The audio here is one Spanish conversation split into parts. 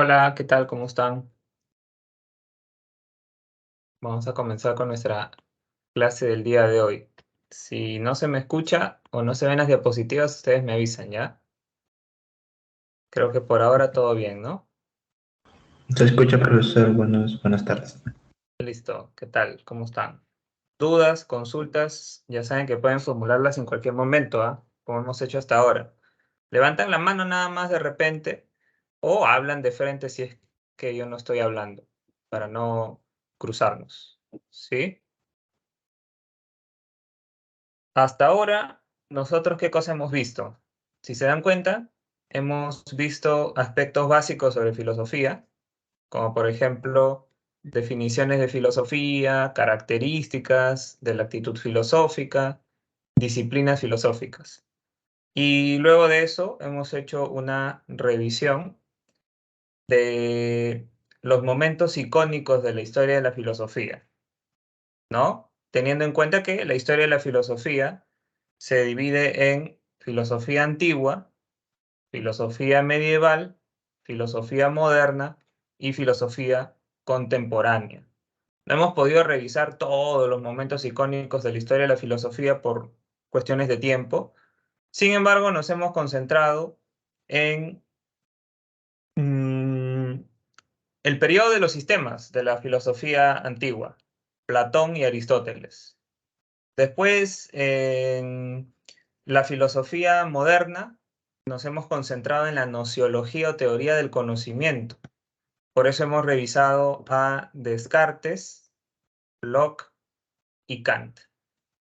Hola, ¿qué tal? ¿Cómo están? Vamos a comenzar con nuestra clase del día de hoy. Si no se me escucha o no se ven las diapositivas, ustedes me avisan, ¿ya? Creo que por ahora todo bien, ¿no? Se escucha, profesor. Buenas tardes. Listo, ¿qué tal? ¿Cómo están? Dudas, consultas, ya saben que pueden formularlas en cualquier momento, ¿ah? Como hemos hecho hasta ahora. Levantan la mano nada más de repente o hablan de frente si es que yo no estoy hablando, para no cruzarnos, ¿sí? Hasta ahora, nosotros, ¿qué cosa hemos visto? Si se dan cuenta, hemos visto aspectos básicos sobre filosofía, como por ejemplo, definiciones de filosofía, características de la actitud filosófica, disciplinas filosóficas. Y luego de eso, hemos hecho una revisión de los momentos icónicos de la historia de la filosofía, ¿no? Teniendo en cuenta que la historia de la filosofía se divide en filosofía antigua, filosofía medieval, filosofía moderna y filosofía contemporánea. No hemos podido revisar todos los momentos icónicos de la historia de la filosofía por cuestiones de tiempo. Sin embargo, nos hemos concentrado en el periodo de los sistemas de la filosofía antigua, Platón y Aristóteles. Después, en la filosofía moderna, nos hemos concentrado en la nociología o teoría del conocimiento. Por eso hemos revisado a Descartes, Locke y Kant.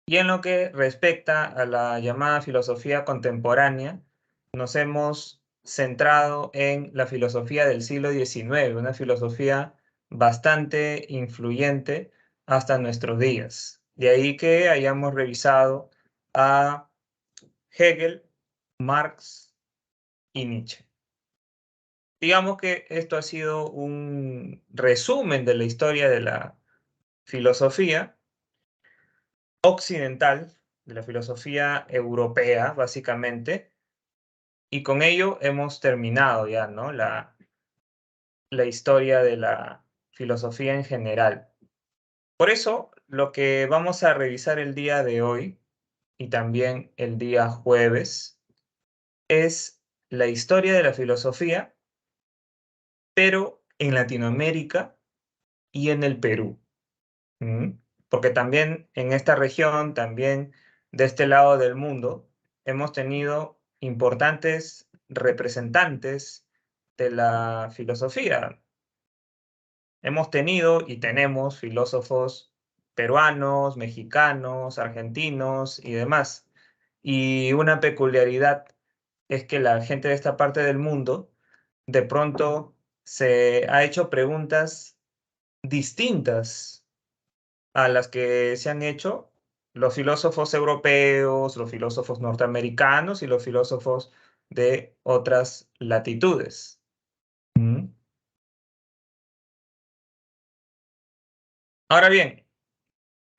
Y en lo que respecta a la llamada filosofía contemporánea, nos hemos centrado en la filosofía del siglo XIX, una filosofía bastante influyente hasta nuestros días. De ahí que hayamos revisado a Hegel, Marx y Nietzsche. Digamos que esto ha sido un resumen de la historia de la filosofía occidental, de la filosofía europea, básicamente, y con ello hemos terminado ya, ¿no? La historia de la filosofía en general. Por eso, lo que vamos a revisar el día de hoy y también el día jueves es la historia de la filosofía, pero en Latinoamérica y en el Perú. ¿Mm? Porque también en esta región, también de este lado del mundo, hemos tenido importantes representantes de la filosofía. Hemos tenido y tenemos filósofos peruanos, mexicanos, argentinos y demás. Y una peculiaridad es que la gente de esta parte del mundo de pronto se ha hecho preguntas distintas a las que se han hecho los filósofos europeos, los filósofos norteamericanos y los filósofos de otras latitudes. ¿Mm? Ahora bien,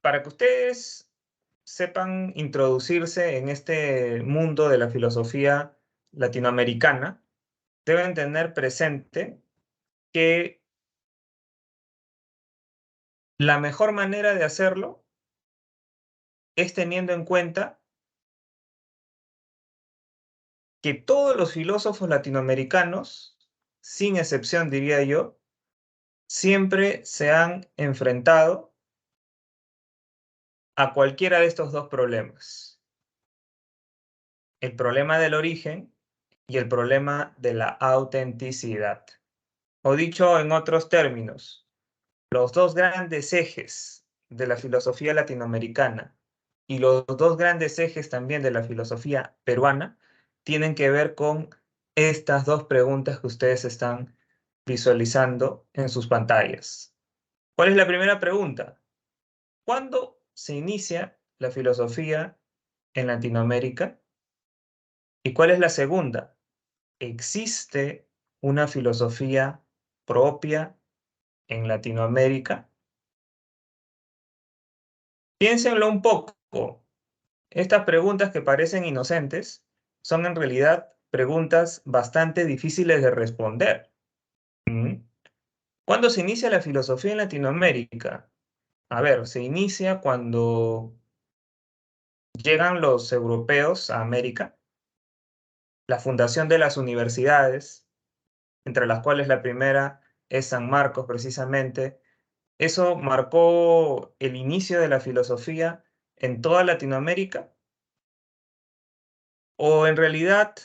para que ustedes sepan introducirse en este mundo de la filosofía latinoamericana, deben tener presente que la mejor manera de hacerlo es teniendo en cuenta que todos los filósofos latinoamericanos, sin excepción diría yo, siempre se han enfrentado a cualquiera de estos dos problemas: el problema del origen y el problema de la autenticidad. O dicho en otros términos, los dos grandes ejes de la filosofía latinoamericana y los dos grandes ejes también de la filosofía peruana tienen que ver con estas dos preguntas que ustedes están visualizando en sus pantallas. ¿Cuál es la primera pregunta? ¿Cuándo se inicia la filosofía en Latinoamérica? ¿Y cuál es la segunda? ¿Existe una filosofía propia en Latinoamérica? Piénsenlo un poco. Estas preguntas que parecen inocentes son en realidad preguntas bastante difíciles de responder. ¿Cuándo se inicia la filosofía en Latinoamérica? A ver, se inicia cuando llegan los europeos a América, la fundación de las universidades, entre las cuales la primera es San Marcos precisamente. Eso marcó el inicio de la filosofía en toda Latinoamérica, o en realidad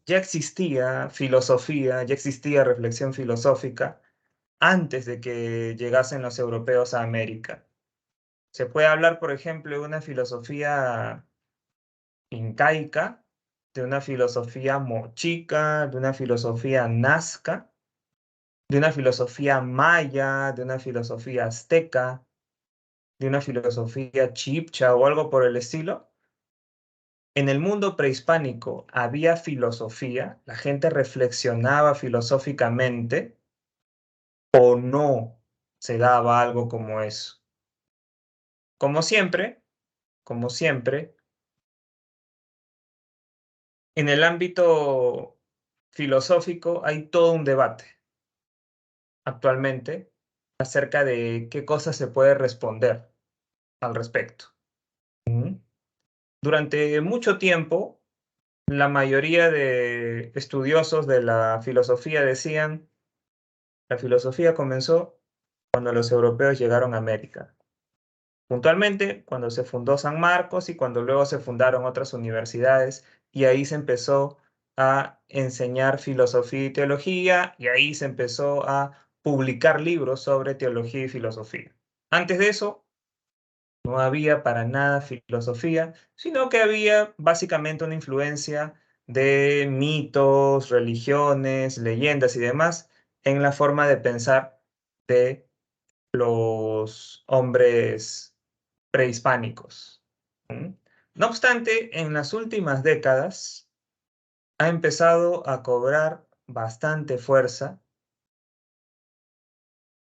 ya existía filosofía, ya existía reflexión filosófica antes de que llegasen los europeos a América. Se puede hablar, por ejemplo, de una filosofía incaica, de una filosofía mochica, de una filosofía nazca, de una filosofía maya, de una filosofía azteca, de una filosofía chibcha o algo por el estilo. En el mundo prehispánico había filosofía, la gente reflexionaba filosóficamente, o no se daba algo como eso. Como siempre, como siempre, en el ámbito filosófico hay todo un debate actualmente acerca de qué cosas se puede responder al respecto. Durante mucho tiempo, la mayoría de estudiosos de la filosofía decían, la filosofía comenzó cuando los europeos llegaron a América. Puntualmente, cuando se fundó San Marcos y cuando luego se fundaron otras universidades, y ahí se empezó a enseñar filosofía y teología, y ahí se empezó a publicar libros sobre teología y filosofía. Antes de eso, no había para nada filosofía, sino que había básicamente una influencia de mitos, religiones, leyendas y demás en la forma de pensar de los hombres prehispánicos. ¿Mm? No obstante, en las últimas décadas ha empezado a cobrar bastante fuerza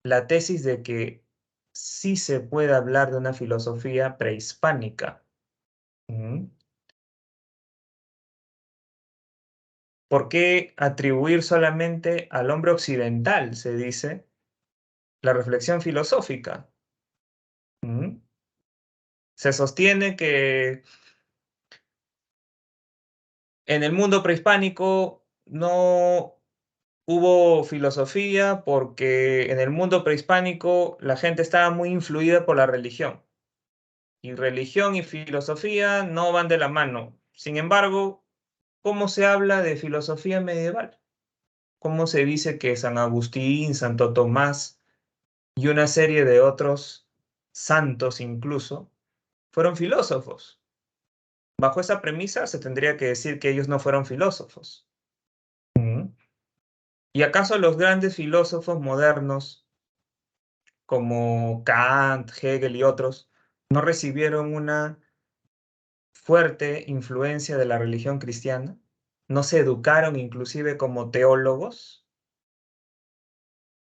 la tesis de que sí se puede hablar de una filosofía prehispánica. ¿Mm? ¿Por qué atribuir solamente al hombre occidental, se dice, la reflexión filosófica? ¿Mm? Se sostiene que en el mundo prehispánico no hubo filosofía porque en el mundo prehispánico la gente estaba muy influida por la religión. Y religión y filosofía no van de la mano. Sin embargo, ¿cómo se habla de filosofía medieval? ¿Cómo se dice que San Agustín, Santo Tomás y una serie de otros santos incluso fueron filósofos? Bajo esa premisa se tendría que decir que ellos no fueron filósofos. ¿Mm? ¿Y acaso los grandes filósofos modernos como Kant, Hegel y otros no recibieron una fuerte influencia de la religión cristiana? ¿No se educaron inclusive como teólogos?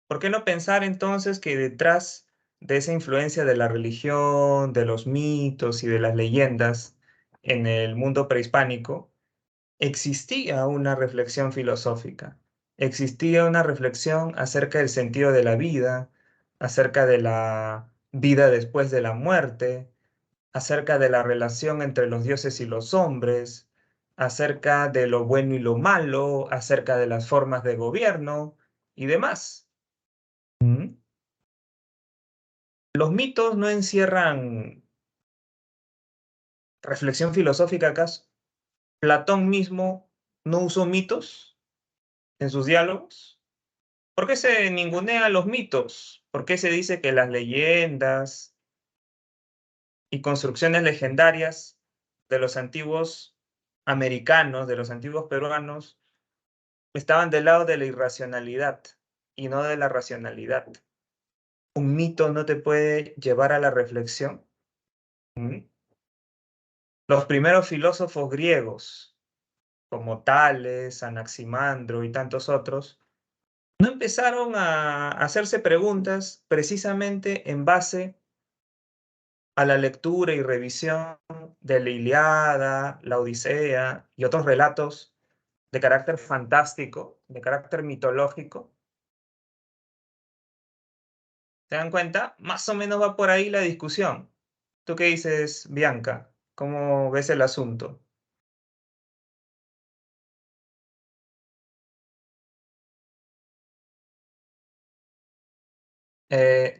¿Por qué no pensar entonces que detrás de esa influencia de la religión, de los mitos y de las leyendas en el mundo prehispánico, existía una reflexión filosófica? Existía una reflexión acerca del sentido de la vida, acerca de la vida después de la muerte, acerca de la relación entre los dioses y los hombres, acerca de lo bueno y lo malo, acerca de las formas de gobierno y demás. ¿Mm? ¿Los mitos no encierran reflexión filosófica acaso? ¿Platón mismo no usó mitos en sus diálogos? ¿Por qué se ningunea los mitos? ¿Por qué se dice que las leyendas y construcciones legendarias de los antiguos americanos, de los antiguos peruanos, estaban del lado de la irracionalidad y no de la racionalidad? ¿Un mito no te puede llevar a la reflexión? ¿Mm? Los primeros filósofos griegos, como Tales, Anaximandro y tantos otros, no empezaron a hacerse preguntas precisamente en base a la lectura y revisión de la Ilíada, la Odisea y otros relatos de carácter fantástico, de carácter mitológico, ¿Se dan cuenta? Más o menos va por ahí la discusión. ¿Tú qué dices, Bianca? ¿Cómo ves el asunto?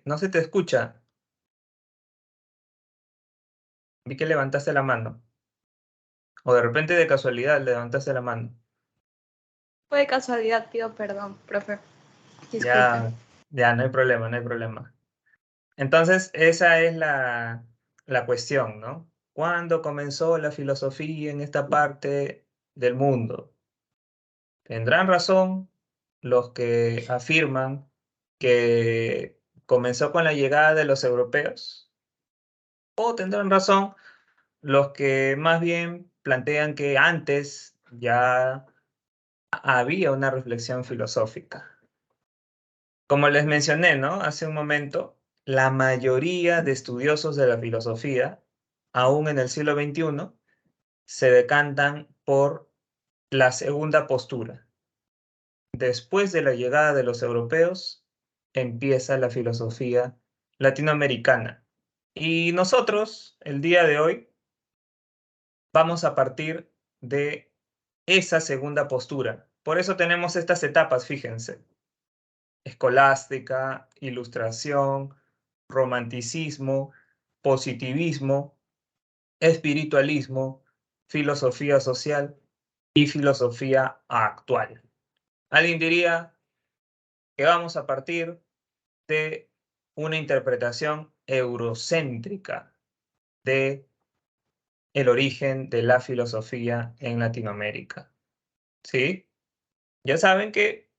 No se te escucha. Vi que levantaste la mano. O de repente de casualidad levantaste la mano. Fue de casualidad, pido perdón, profe. Disculpe. Ya, ya, no hay problema, no hay problema. Entonces, esa es la cuestión, ¿no? ¿Cuándo comenzó la filosofía en esta parte del mundo? ¿Tendrán razón los que afirman que comenzó con la llegada de los europeos? ¿O tendrán razón los que más bien plantean que antes ya había una reflexión filosófica? Como les mencioné, ¿no? Hace un momento, la mayoría de estudiosos de la filosofía, aún en el siglo XXI, se decantan por la segunda postura. Después de la llegada de los europeos, empieza la filosofía latinoamericana. Y nosotros, el día de hoy, vamos a partir de esa segunda postura. Por eso tenemos estas etapas, fíjense. Escolástica, ilustración, romanticismo, positivismo, espiritualismo, filosofía social y filosofía actual. Alguien diría que vamos a partir de una interpretación eurocéntrica de el origen de la filosofía en Latinoamérica. ¿Sí? Ya saben que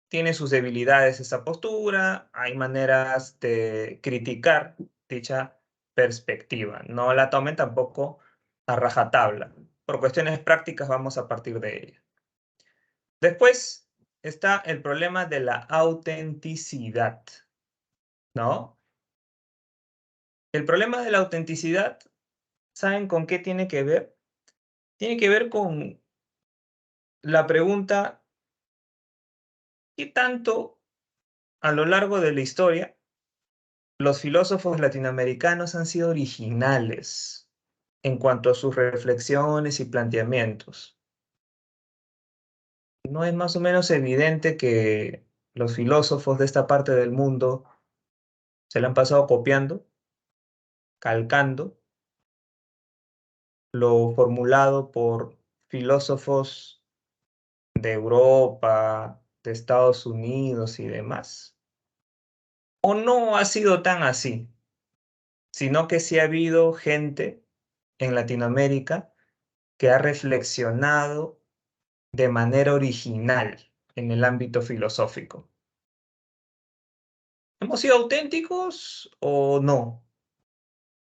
tiene sus debilidades esta postura, hay maneras de criticar dicha perspectiva. No la tomen tampoco a rajatabla. Por cuestiones prácticas vamos a partir de ella. Después está el problema de la autenticidad, ¿no? El problema de la autenticidad, ¿saben con qué tiene que ver? Tiene que ver con la pregunta, ¿qué tanto a lo largo de la historia los filósofos latinoamericanos han sido originales en cuanto a sus reflexiones y planteamientos? ¿No es más o menos evidente que los filósofos de esta parte del mundo se la han pasado copiando, calcando lo formulado por filósofos de Europa, de Estados Unidos y demás? ¿O no ha sido tan así, sino que sí ha habido gente en Latinoamérica que ha reflexionado de manera original en el ámbito filosófico? ¿Hemos sido auténticos o no?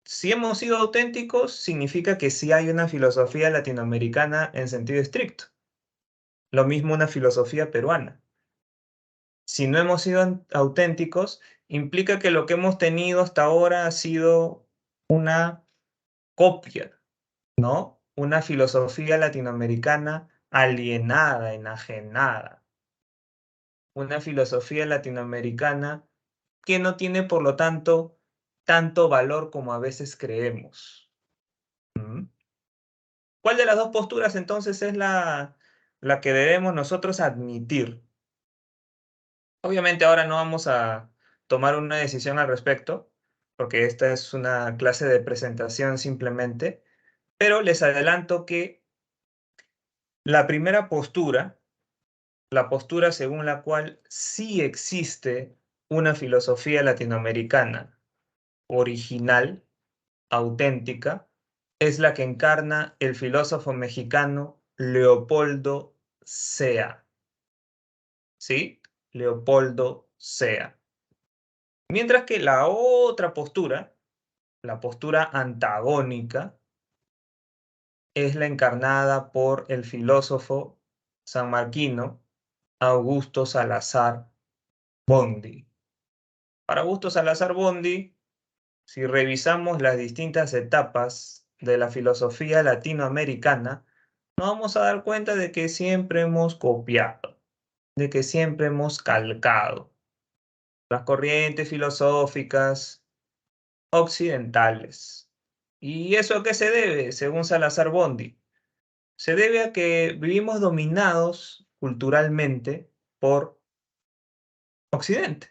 Si hemos sido auténticos, significa que sí hay una filosofía latinoamericana en sentido estricto. Lo mismo una filosofía peruana. Si no hemos sido auténticos, implica que lo que hemos tenido hasta ahora ha sido una copia, ¿no? Una filosofía latinoamericana alienada, enajenada. Una filosofía latinoamericana que no tiene, por lo tanto, tanto valor como a veces creemos. ¿Mm? ¿Cuál de las dos posturas entonces es la que debemos nosotros admitir? Obviamente ahora no vamos a tomar una decisión al respecto, porque esta es una clase de presentación simplemente, pero les adelanto que la primera postura, la postura según la cual sí existe una filosofía latinoamericana original, auténtica, es la que encarna el filósofo mexicano Leopoldo Sea. ¿Sí? Leopoldo Sea. Mientras que la otra postura, la postura antagónica, es la encarnada por el filósofo sanmarquino Augusto Salazar Bondy. Para Augusto Salazar Bondy, si revisamos las distintas etapas de la filosofía latinoamericana, nos vamos a dar cuenta de que siempre hemos copiado, de que siempre hemos calcado. las corrientes filosóficas occidentales. ¿Y eso a qué se debe, según Salazar Bondi? Se debe a que vivimos dominados culturalmente por Occidente.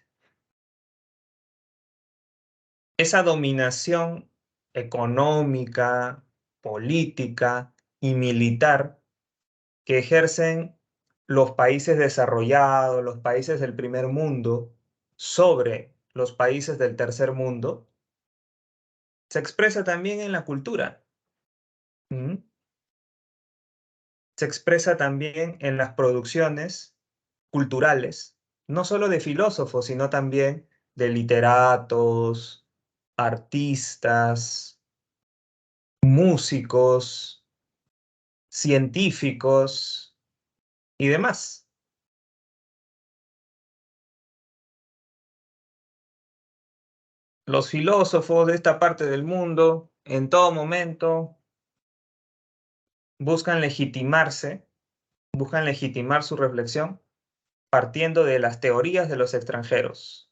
Esa dominación económica, política y militar que ejercen los países desarrollados, los países del primer mundo, sobre los países del tercer mundo, se expresa también en la cultura. ¿Mm? Se expresa también en las producciones culturales, no solo de filósofos, sino también de literatos, artistas, músicos, científicos y demás. Los filósofos de esta parte del mundo, en todo momento, buscan legitimarse, buscan legitimar su reflexión partiendo de las teorías de los extranjeros,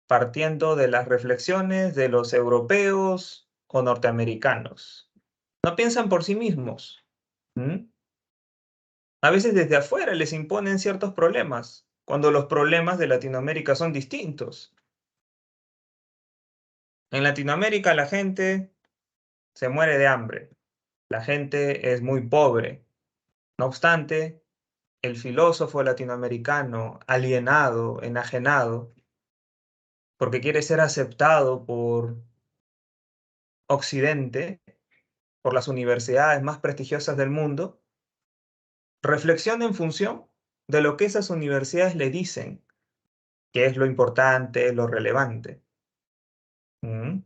partiendo de las reflexiones de los europeos o norteamericanos. No piensan por sí mismos. ¿Mm? A veces desde afuera les imponen ciertos problemas, cuando los problemas de Latinoamérica son distintos. En Latinoamérica la gente se muere de hambre, la gente es muy pobre. No obstante, el filósofo latinoamericano, alienado, enajenado, porque quiere ser aceptado por Occidente, por las universidades más prestigiosas del mundo, reflexiona en función de lo que esas universidades le dicen, que es lo importante, lo relevante. ¿Mm?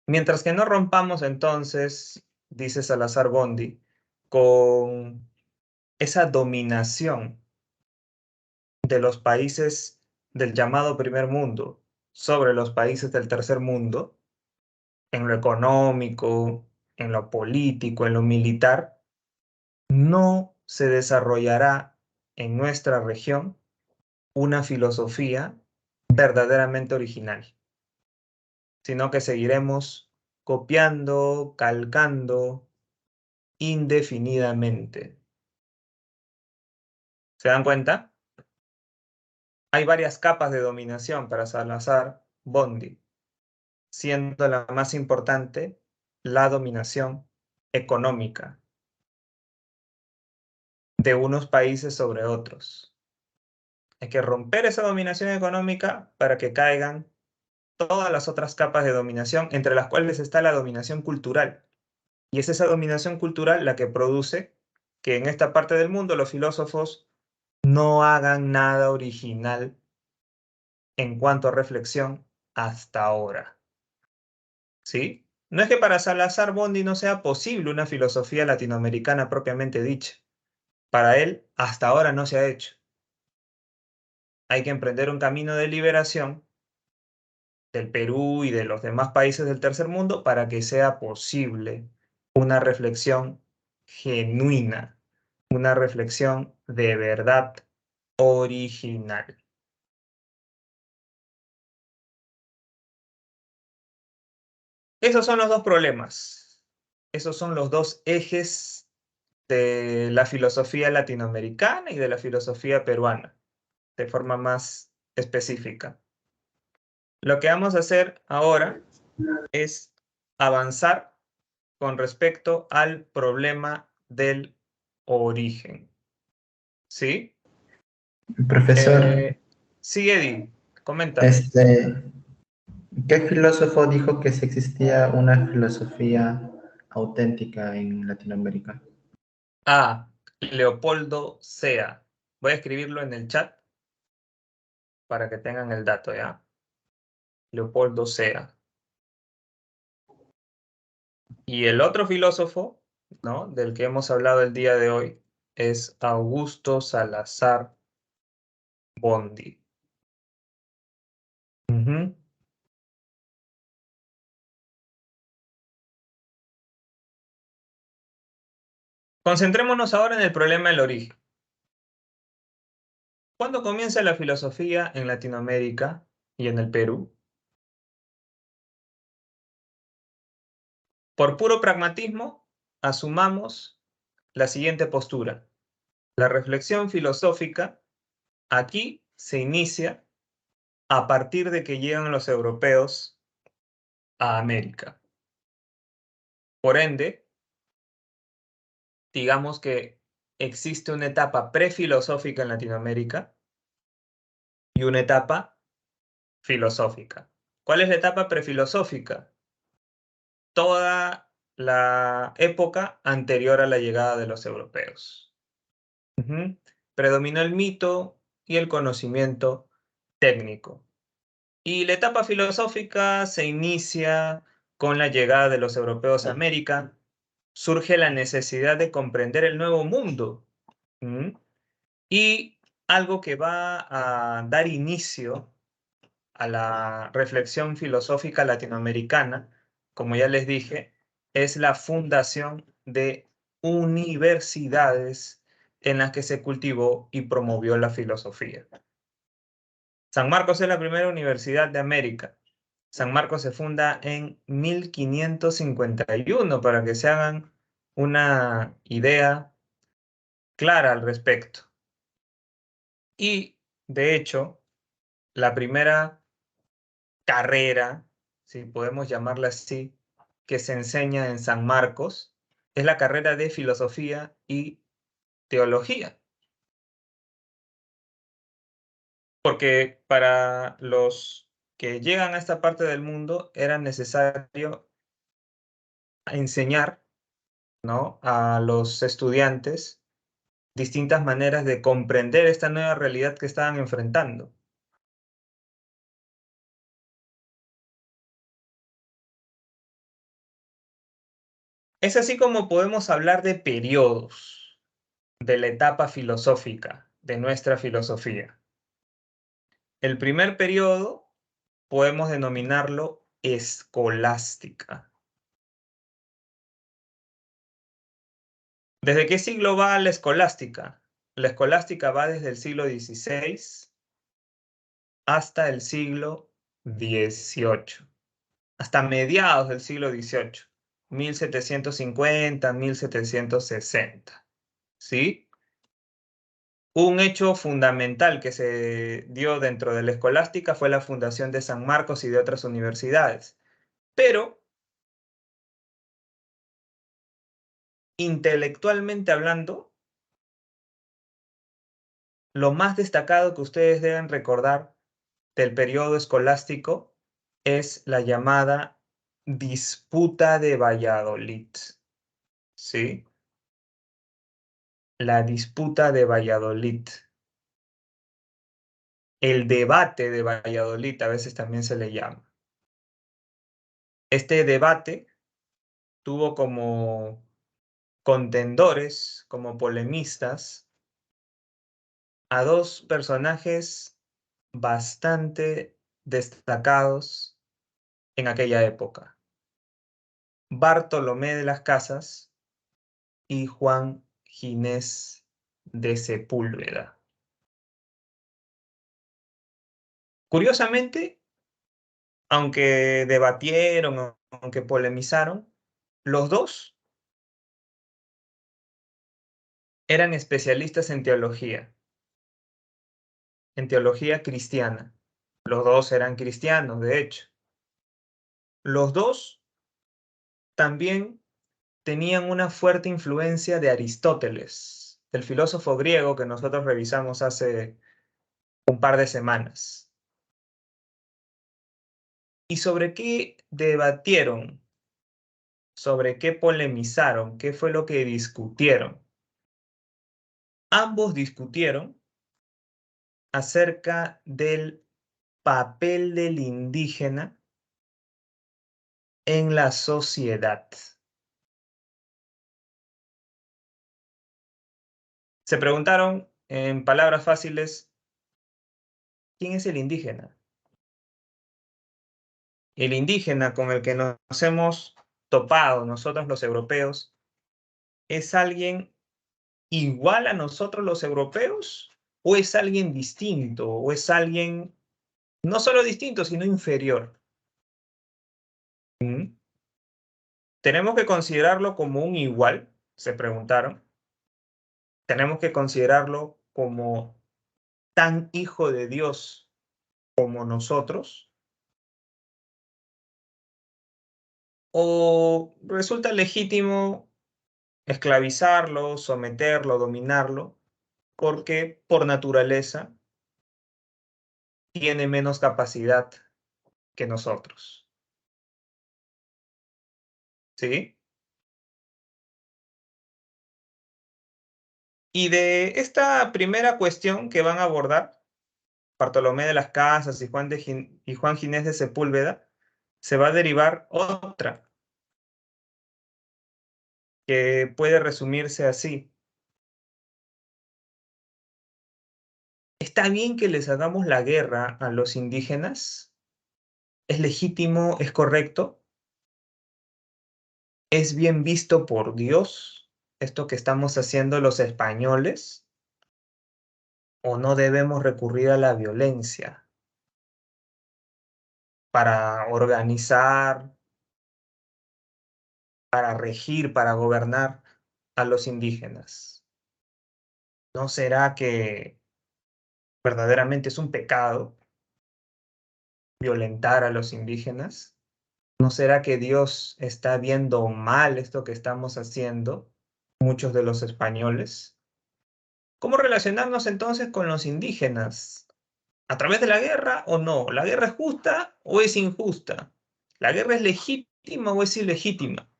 Mientras que no rompamos entonces, dice Salazar Bondi, con esa dominación de los países del llamado primer mundo sobre los países del tercer mundo, en lo económico, en lo político, en lo militar, no se desarrollará en nuestra región una filosofía verdaderamente original, sino que seguiremos copiando, calcando indefinidamente. ¿Se dan cuenta? Hay varias capas de dominación para Salazar Bondi, siendo la más importante la dominación económica de unos países sobre otros. Hay que romper esa dominación económica para que caigan todas las otras capas de dominación, entre las cuales está la dominación cultural. Y es esa dominación cultural la que produce que en esta parte del mundo los filósofos no hagan nada original en cuanto a reflexión hasta ahora. ¿Sí? No es que para Salazar Bondi no sea posible una filosofía latinoamericana propiamente dicha. Para él, hasta ahora no se ha hecho. Hay que emprender un camino de liberación del Perú y de los demás países del tercer mundo para que sea posible una reflexión genuina, una reflexión de verdad original. Esos son los dos problemas. Esos son los dos ejes de la filosofía latinoamericana y de la filosofía peruana, de forma más específica. Lo que vamos a hacer ahora es avanzar con respecto al problema del origen. ¿Sí? Profesor, Sí, Eddie, coméntame. este, ¿qué filósofo dijo que sí existía una filosofía auténtica en Latinoamérica? Ah, Leopoldo Sea. Voy a escribirlo en el chat para que tengan el dato, ¿ya? Leopoldo Sea. Y el otro filósofo, ¿no?, del que hemos hablado el día de hoy es Augusto Salazar Bondi. Ujú. Concentrémonos ahora en el problema del origen. ¿Cuándo comienza la filosofía en Latinoamérica y en el Perú? Por puro pragmatismo, asumamos la siguiente postura. La reflexión filosófica aquí se inicia a partir de que llegan los europeos a América. Por ende, digamos que existe una etapa prefilosófica en Latinoamérica y una etapa filosófica. ¿Cuál es la etapa prefilosófica? Toda la época anterior a la llegada de los europeos. Predominó el mito y el conocimiento técnico. Y la etapa filosófica se inicia con la llegada de los europeos a América. Surge la necesidad de comprender el nuevo mundo. Y algo que va a dar inicio a la reflexión filosófica latinoamericana, como ya les dije, es la fundación de universidades en las que se cultivó y promovió la filosofía. San Marcos es la primera universidad de América. San Marcos se funda en 1551, para que se hagan una idea clara al respecto. Y, de hecho, la primera carrera, si podemos llamarla así, que se enseña en San Marcos, es la carrera de filosofía y teología. Porque para los que llegan a esta parte del mundo era necesario enseñar, ¿no?, a los estudiantes distintas maneras de comprender esta nueva realidad que estaban enfrentando. Es así como podemos hablar de periodos de la etapa filosófica de nuestra filosofía. El primer periodo podemos denominarlo escolástica. ¿Desde qué siglo va la escolástica? La escolástica va desde el siglo XVI hasta el siglo XVIII, hasta mediados del siglo XVIII, 1750, 1760. ¿Sí? Un hecho fundamental que se dio dentro de la escolástica fue la fundación de San Marcos y de otras universidades. Pero, intelectualmente hablando, lo más destacado que ustedes deben recordar del periodo escolástico es la llamada Disputa de Valladolid. ¿Sí? La Disputa de Valladolid. El debate de Valladolid a veces también se le llama. Este debate tuvo como contendores, como polemistas, a dos personajes bastante destacados en aquella época: Bartolomé de las Casas y Juan Ginés de Sepúlveda. Curiosamente, aunque debatieron, aunque polemizaron, los dos eran especialistas en teología cristiana. Los dos eran cristianos, de hecho. Los dos también tenían una fuerte influencia de Aristóteles, el filósofo griego que nosotros revisamos hace un par de semanas. ¿Y sobre qué debatieron? ¿Sobre qué polemizaron? ¿Qué fue lo que discutieron? Ambos discutieron acerca del papel del indígena en la sociedad. Se preguntaron, en palabras fáciles, ¿quién es el indígena? El indígena con el que nos hemos topado nosotros los europeos, ¿es alguien igual a nosotros los europeos o es alguien distinto, o es alguien no solo distinto, sino inferior. ¿Mm? ¿Tenemos que considerarlo como un igual? Se preguntaron. ¿Tenemos que considerarlo como tan hijo de Dios como nosotros? ¿O resulta legítimo esclavizarlo, someterlo, dominarlo, porque por naturaleza tiene menos capacidad que nosotros? ¿Sí? Y de esta primera cuestión que van a abordar Bartolomé de las Casas y Juan Ginés de Sepúlveda, se va a derivar otra que puede resumirse así. ¿Está bien que les hagamos la guerra a los indígenas? ¿Es legítimo? ¿Es correcto? ¿Es bien visto por Dios esto que estamos haciendo los españoles? ¿O no debemos recurrir a la violencia para organizar, para regir, para gobernar a los indígenas? ¿No será que verdaderamente es un pecado violentar a los indígenas? ¿No será que Dios está viendo mal esto que estamos haciendo, muchos de los españoles? ¿Cómo relacionarnos entonces con los indígenas? ¿A través de la guerra o no? ¿La guerra es justa o es injusta? ¿La guerra es legítima o es ilegítima?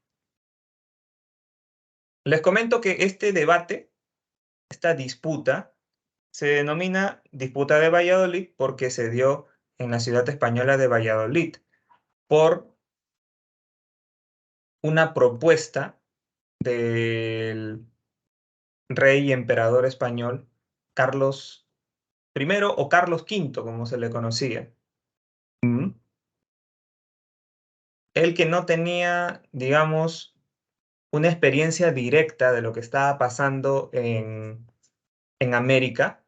Les comento que este debate, esta disputa, se denomina disputa de Valladolid porque se dio en la ciudad española de Valladolid por una propuesta del rey y emperador español Carlos I o Carlos V, como se le conocía. ¿Mm? Él que no tenía, digamos, una experiencia directa de lo que estaba pasando en América,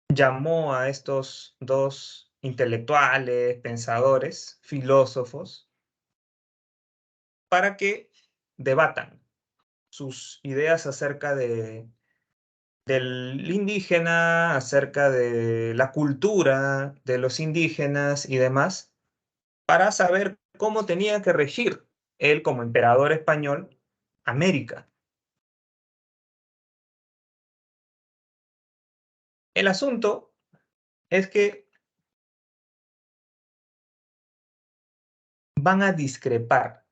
llamó a estos dos intelectuales, pensadores, filósofos, para que debatan sus ideas acerca del indígena, acerca de la cultura de los indígenas y demás, para saber cómo tenía que regir él como emperador español América. El asunto es que van a discrepar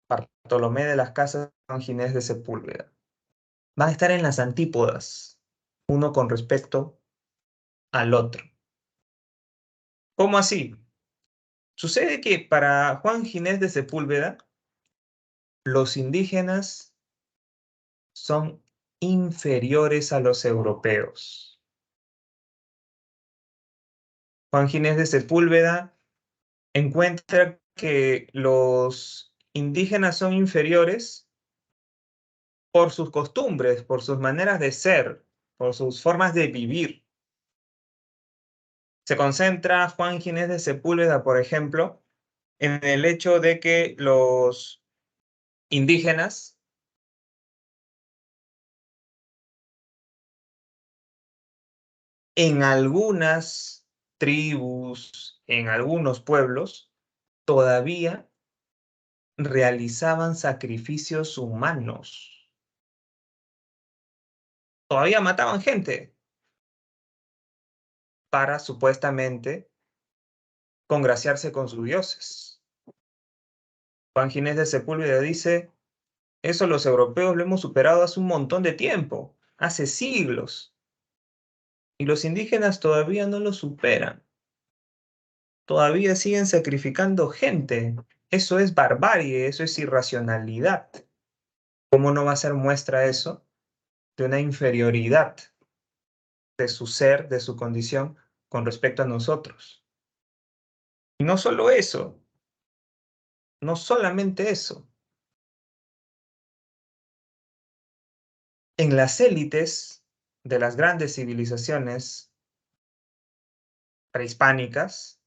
Bartolomé de las Casas y Ginés de Sepúlveda. Van a estar en las antípodas, uno con respecto al otro. ¿Cómo así? Sucede que para Juan Ginés de Sepúlveda, los indígenas son inferiores a los europeos. Juan Ginés de Sepúlveda encuentra que los indígenas son inferiores por sus costumbres, por sus maneras de ser, por sus formas de vivir. Se concentra Juan Ginés de Sepúlveda, por ejemplo, en el hecho de que los indígenas en algunas tribus, en algunos pueblos, todavía realizaban sacrificios humanos. Todavía mataban gente para supuestamente congraciarse con sus dioses. Juan Ginés de Sepúlveda dice, eso los europeos lo hemos superado hace un montón de tiempo, hace siglos, y los indígenas todavía no lo superan. Todavía siguen sacrificando gente. Eso es barbarie, eso es irracionalidad. ¿Cómo no va a ser muestra eso de una inferioridad de su ser, de su condición con respecto a nosotros? Y no solo eso, no solamente eso. En las élites de las grandes civilizaciones prehispánicas,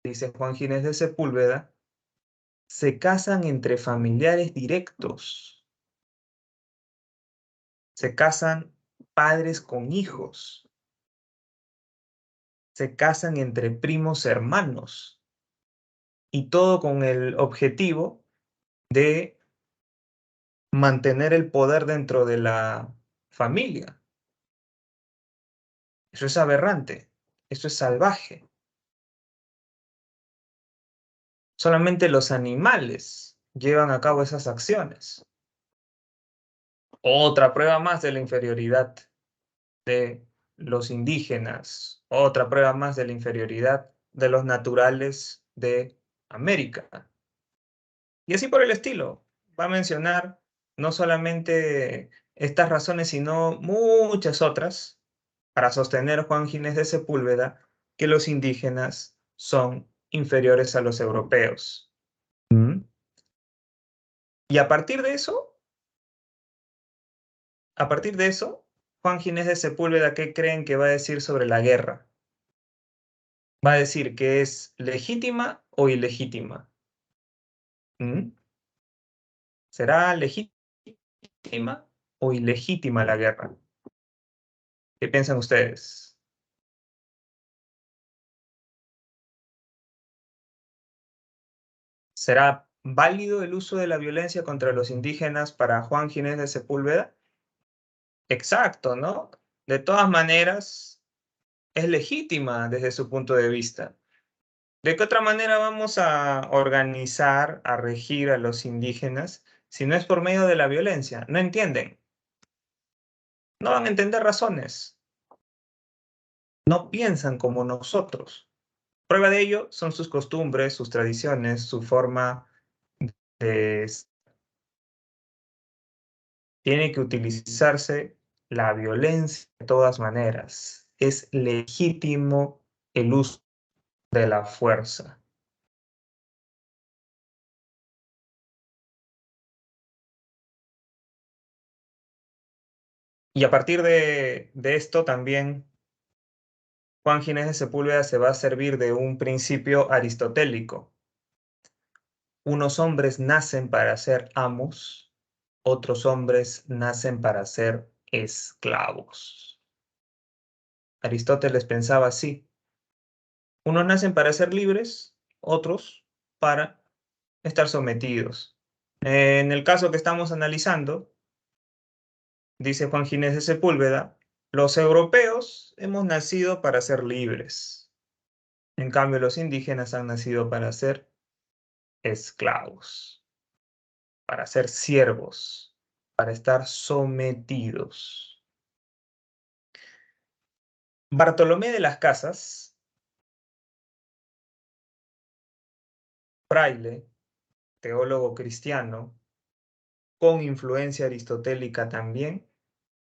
dice Juan Ginés de Sepúlveda, se casan entre familiares directos. Se casan padres con hijos. Se casan entre primos hermanos. Y todo con el objetivo de mantener el poder dentro de la familia. Eso es aberrante. Eso es salvaje. Solamente los animales llevan a cabo esas acciones. Otra prueba más de la inferioridad de los indígenas. Otra prueba más de la inferioridad de los naturales de América. Y así por el estilo. Va a mencionar no solamente estas razones, sino muchas otras para sostener Juan Ginés de Sepúlveda que los indígenas son inferiores a los europeos. ¿Mm? Y a partir de eso, Juan Ginés de Sepúlveda, ¿qué creen que va a decir sobre la guerra? Va a decir que es legítima o ilegítima. ¿Mm? ¿Será legítima o ilegítima la guerra? ¿Qué piensan ustedes? ¿Será válido el uso de la violencia contra los indígenas para Juan Ginés de Sepúlveda? Exacto, ¿no? De todas maneras, es legítima desde su punto de vista. ¿De qué otra manera vamos a organizar, a regir a los indígenas si no es por medio de la violencia? No entienden. No van a entender razones. No piensan como nosotros. Prueba de ello son sus costumbres, sus tradiciones, su forma de... Tiene que utilizarse la violencia de todas maneras. Es legítimo el uso de la fuerza. Y a partir de esto también Juan Ginés de Sepúlveda se va a servir de un principio aristotélico. Unos hombres nacen para ser amos, otros hombres nacen para ser esclavos. Aristóteles pensaba así. Unos nacen para ser libres, otros para estar sometidos. En el caso que estamos analizando, dice Juan Ginés de Sepúlveda, los europeos hemos nacido para ser libres. En cambio, los indígenas han nacido para ser esclavos, para ser siervos, para estar sometidos. Bartolomé de las Casas, fraile, teólogo cristiano, con influencia aristotélica también,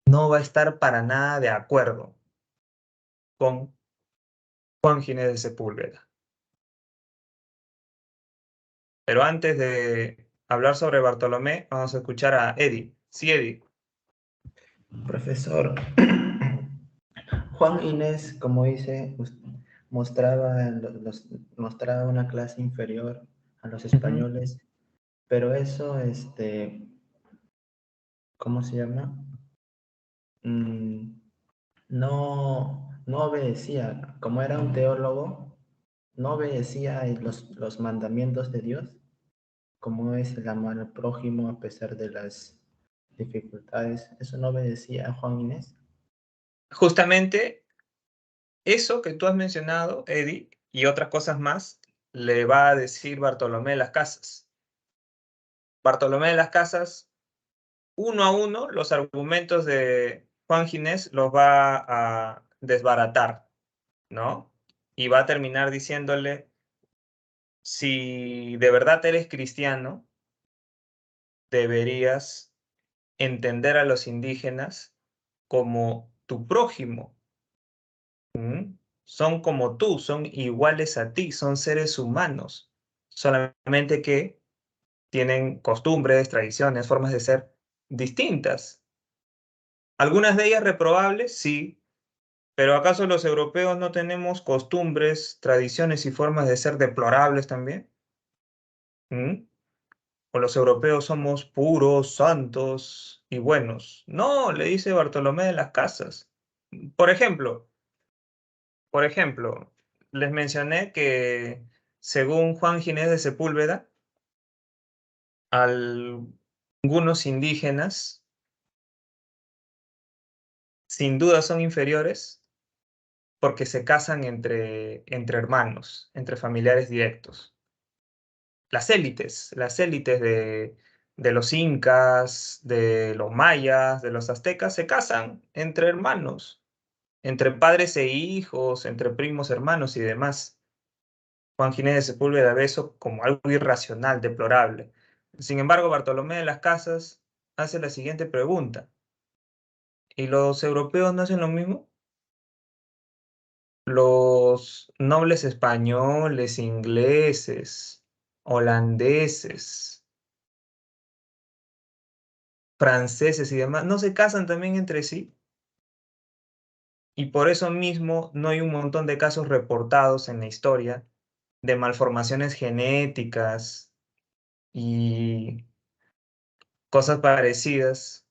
no va a estar para nada de acuerdo con Juan Ginés de Sepúlveda. Pero antes de hablar sobre Bartolomé, vamos a escuchar a Eddie. Sí, Eddie. Profesor, Juan Inés, como dice, mostraba una clase inferior a los españoles, pero eso, ¿cómo se llama? No obedecía, como era un teólogo, no obedecía los mandamientos de Dios, como es el amor al prójimo a pesar de las dificultades. Eso no obedecía a Juan Inés. Justamente eso que tú has mencionado, Eddie, y otras cosas más, le va a decir Bartolomé de las Casas. Bartolomé de las Casas, uno a uno, los argumentos de Juan Ginés los va a desbaratar, ¿no? Y va a terminar diciéndole, si de verdad eres cristiano, deberías entender a los indígenas como tu prójimo. Son como tú, son iguales a ti, son seres humanos, solamente que tienen costumbres, tradiciones, formas de ser distintas. Algunas de ellas reprobables, sí, pero ¿acaso los europeos no tenemos costumbres, tradiciones y formas de ser deplorables también? ¿Mm? ¿O los europeos somos puros, santos y buenos? No, le dice Bartolomé de las Casas. Por ejemplo, por ejemplo, les mencioné que según Juan Ginés de Sepúlveda, algunos indígenas sin duda son inferiores porque se casan entre hermanos, entre familiares directos. Las élites de los incas, de los mayas, de los aztecas, se casan entre hermanos, entre padres e hijos, entre primos, hermanos y demás. Juan Ginés de Sepúlveda ve eso como algo irracional, deplorable. Sin embargo, Bartolomé de las Casas hace la siguiente pregunta: ¿y los europeos no hacen lo mismo? Los nobles españoles, ingleses, holandeses, franceses y demás, ¿no se casan también entre sí? Y por eso mismo no hay un montón de casos reportados en la historia de malformaciones genéticas y cosas parecidas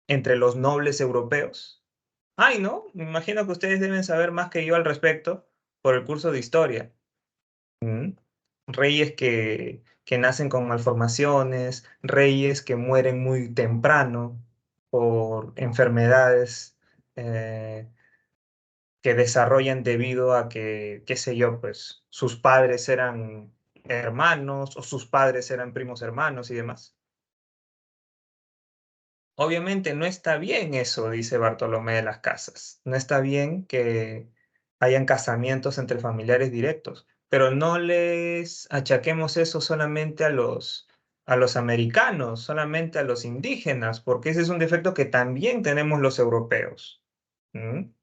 entre los nobles europeos. Ay, ¿no? Me imagino que ustedes deben saber más que yo al respecto por el curso de historia. ¿Mm? Reyes que nacen con malformaciones, reyes que mueren muy temprano por enfermedades que desarrollan debido a que, qué sé yo, pues sus padres eran hermanos o sus padres eran primos hermanos y demás. Obviamente no está bien eso, dice Bartolomé de las Casas. No está bien que hayan casamientos entre familiares directos, pero no les achaquemos eso solamente a los americanos, solamente a los indígenas, porque ese es un defecto que también tenemos los europeos. ¿Mm?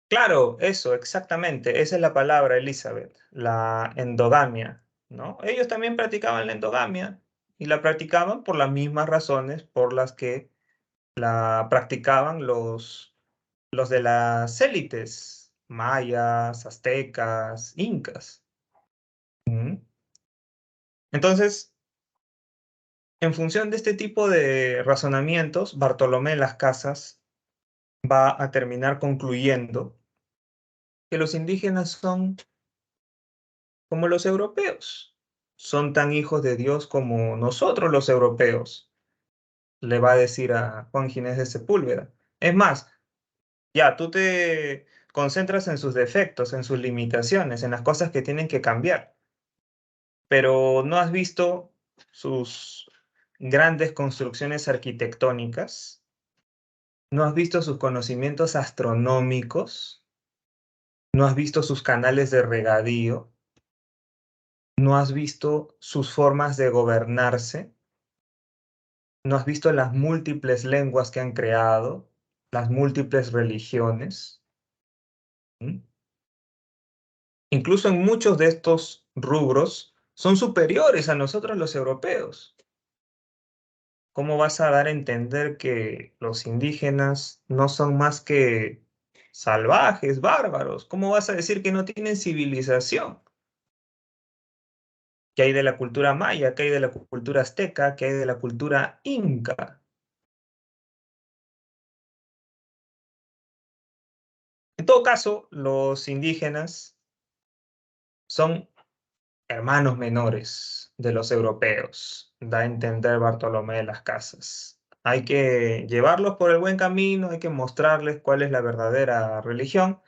Claro, eso, exactamente. Esa es la palabra, Elizabeth, la endogamia, ¿no? Ellos también practicaban la endogamia y la practicaban por las mismas razones por las que la practicaban los de las élites, mayas, aztecas, incas. ¿Mm? Entonces, en función de este tipo de razonamientos, Bartolomé de las Casas va a terminar concluyendo que los indígenas son como los europeos, son tan hijos de Dios como nosotros los europeos, le va a decir a Juan Ginés de Sepúlveda. Es más, ya, tú te concentras en sus defectos, en sus limitaciones, en las cosas que tienen que cambiar, pero no has visto sus grandes construcciones arquitectónicas, no has visto sus conocimientos astronómicos, no has visto sus canales de regadío, no has visto sus formas de gobernarse, no has visto las múltiples lenguas que han creado, las múltiples religiones. ¿Mm? Incluso en muchos de estos rubros son superiores a nosotros los europeos. ¿Cómo vas a dar a entender que los indígenas no son más que salvajes, bárbaros? ¿Cómo vas a decir que no tienen civilización? ¿Qué hay de la cultura maya? ¿Qué hay de la cultura azteca? ¿Qué hay de la cultura inca? En todo caso, los indígenas son hermanos menores de los europeos, da a entender Bartolomé de las Casas. Hay que llevarlos por el buen camino, hay que mostrarles cuál es la verdadera religión,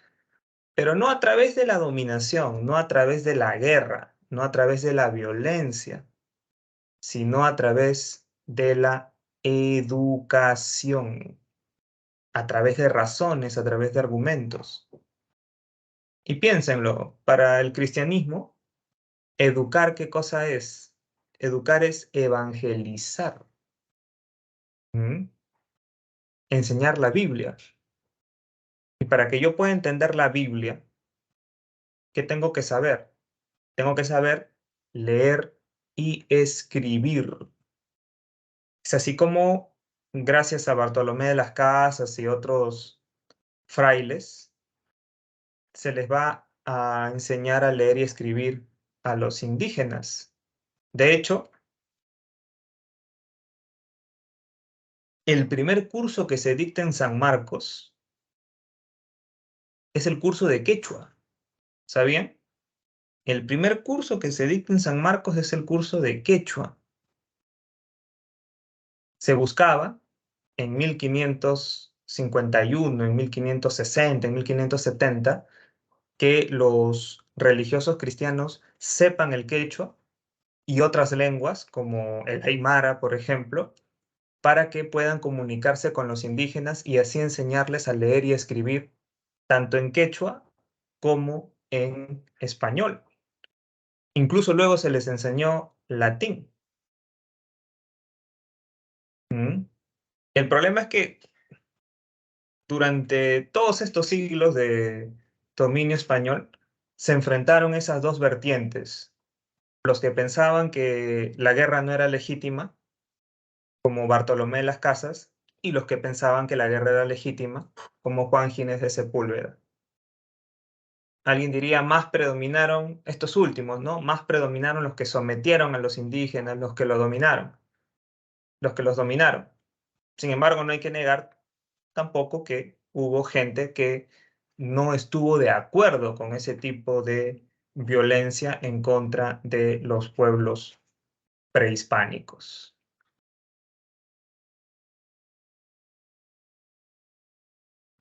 pero no a través de la dominación, no a través de la guerra, no a través de la violencia, sino a través de la educación, a través de razones, a través de argumentos. Y piénsenlo, para el cristianismo, educar, ¿qué cosa es? Educar es evangelizar. ¿Mm? Enseñar la Biblia. Y para que yo pueda entender la Biblia, ¿qué tengo que saber? Tengo que saber leer y escribir. Es así como, gracias a Bartolomé de las Casas y otros frailes, se les va a enseñar a leer y escribir a los indígenas. De hecho, el primer curso que se dicta en San Marcos es el curso de quechua. ¿Sabían? El primer curso que se dicta en San Marcos es el curso de quechua. Se buscaba en 1551, en 1560, en 1570, que los religiosos cristianos sepan el quechua y otras lenguas, como el aymara, por ejemplo, para que puedan comunicarse con los indígenas y así enseñarles a leer y escribir tanto en quechua como en español. Incluso luego se les enseñó latín. ¿Mm? El problema es que durante todos estos siglos de dominio español se enfrentaron esas dos vertientes. Los que pensaban que la guerra no era legítima, como Bartolomé de las Casas, y los que pensaban que la guerra era legítima, como Juan Ginés de Sepúlveda. Alguien diría, más predominaron estos últimos, ¿no? Más predominaron los que sometieron a los indígenas, los que los dominaron. Sin embargo, no hay que negar tampoco que hubo gente que no estuvo de acuerdo con ese tipo de violencia en contra de los pueblos prehispánicos.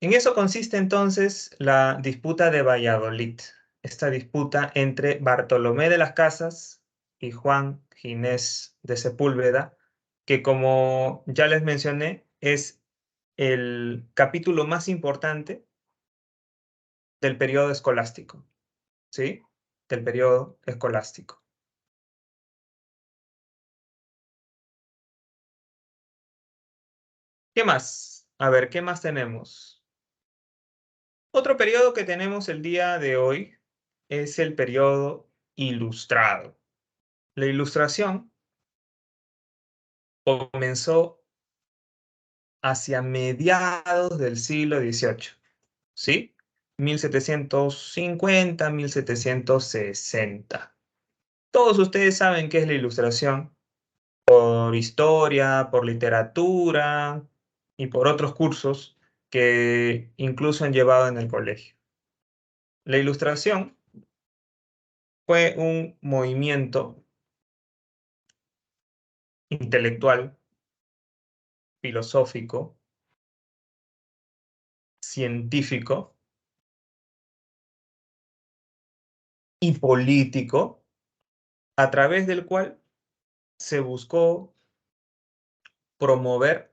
En eso consiste entonces la disputa de Valladolid, esta disputa entre Bartolomé de las Casas y Juan Ginés de Sepúlveda, que como ya les mencioné, es el capítulo más importante del periodo escolástico, ¿sí? Del periodo escolástico. ¿Qué más? A ver, ¿qué más tenemos? Otro periodo que tenemos el día de hoy es el periodo ilustrado. La ilustración comenzó hacia mediados del siglo XVIII, ¿sí? 1750, 1760. Todos ustedes saben qué es la ilustración por historia, por literatura y por otros cursos que incluso han llevado en el colegio. La ilustración fue un movimiento intelectual, filosófico, científico y político a través del cual se buscó promover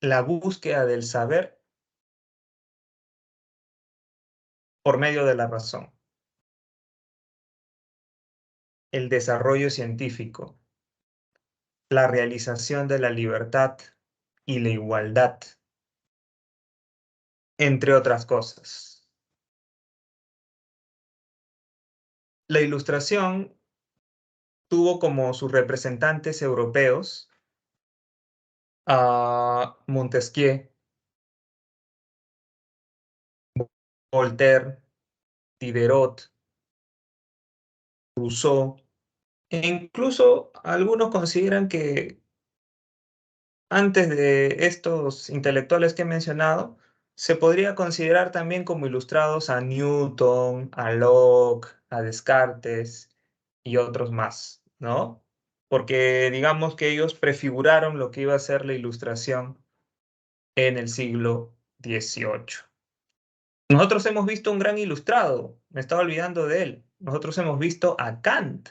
la búsqueda del saber por medio de la razón, el desarrollo científico, la realización de la libertad y la igualdad, entre otras cosas. La Ilustración tuvo como sus representantes europeos a Montesquieu, Voltaire, Diderot, Rousseau, e incluso algunos consideran que antes de estos intelectuales que he mencionado, se podría considerar también como ilustrados a Newton, a Locke, a Descartes y otros más, ¿no? Porque digamos que ellos prefiguraron lo que iba a ser la ilustración en el siglo XVIII. Nosotros hemos visto un gran ilustrado, me estaba olvidando de él. Nosotros hemos visto a Kant.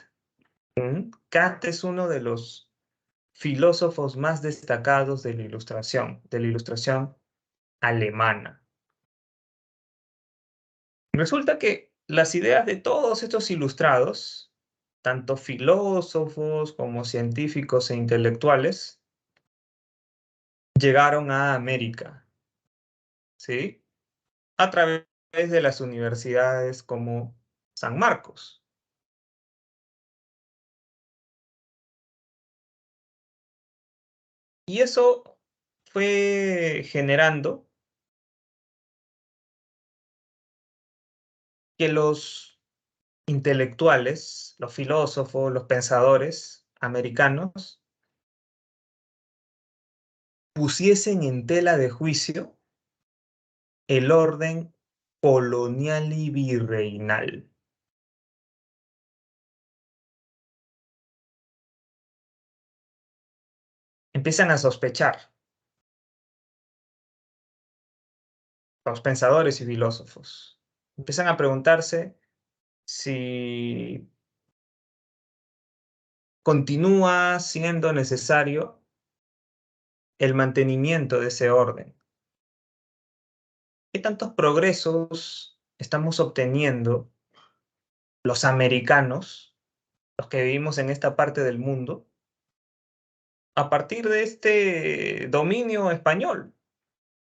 Kant es uno de los filósofos más destacados de la ilustración alemana. Resulta que las ideas de todos estos ilustrados, tanto filósofos como científicos e intelectuales, llegaron a América, ¿sí? A través de las universidades como San Marcos. Y eso fue generando que los intelectuales, los filósofos, los pensadores americanos pusiesen en tela de juicio el orden colonial y virreinal. Empiezan a sospechar los pensadores y filósofos. Empiezan a preguntarse si continúa siendo necesario el mantenimiento de ese orden. ¿Qué tantos progresos estamos obteniendo los americanos, los que vivimos en esta parte del mundo, a partir de este dominio español?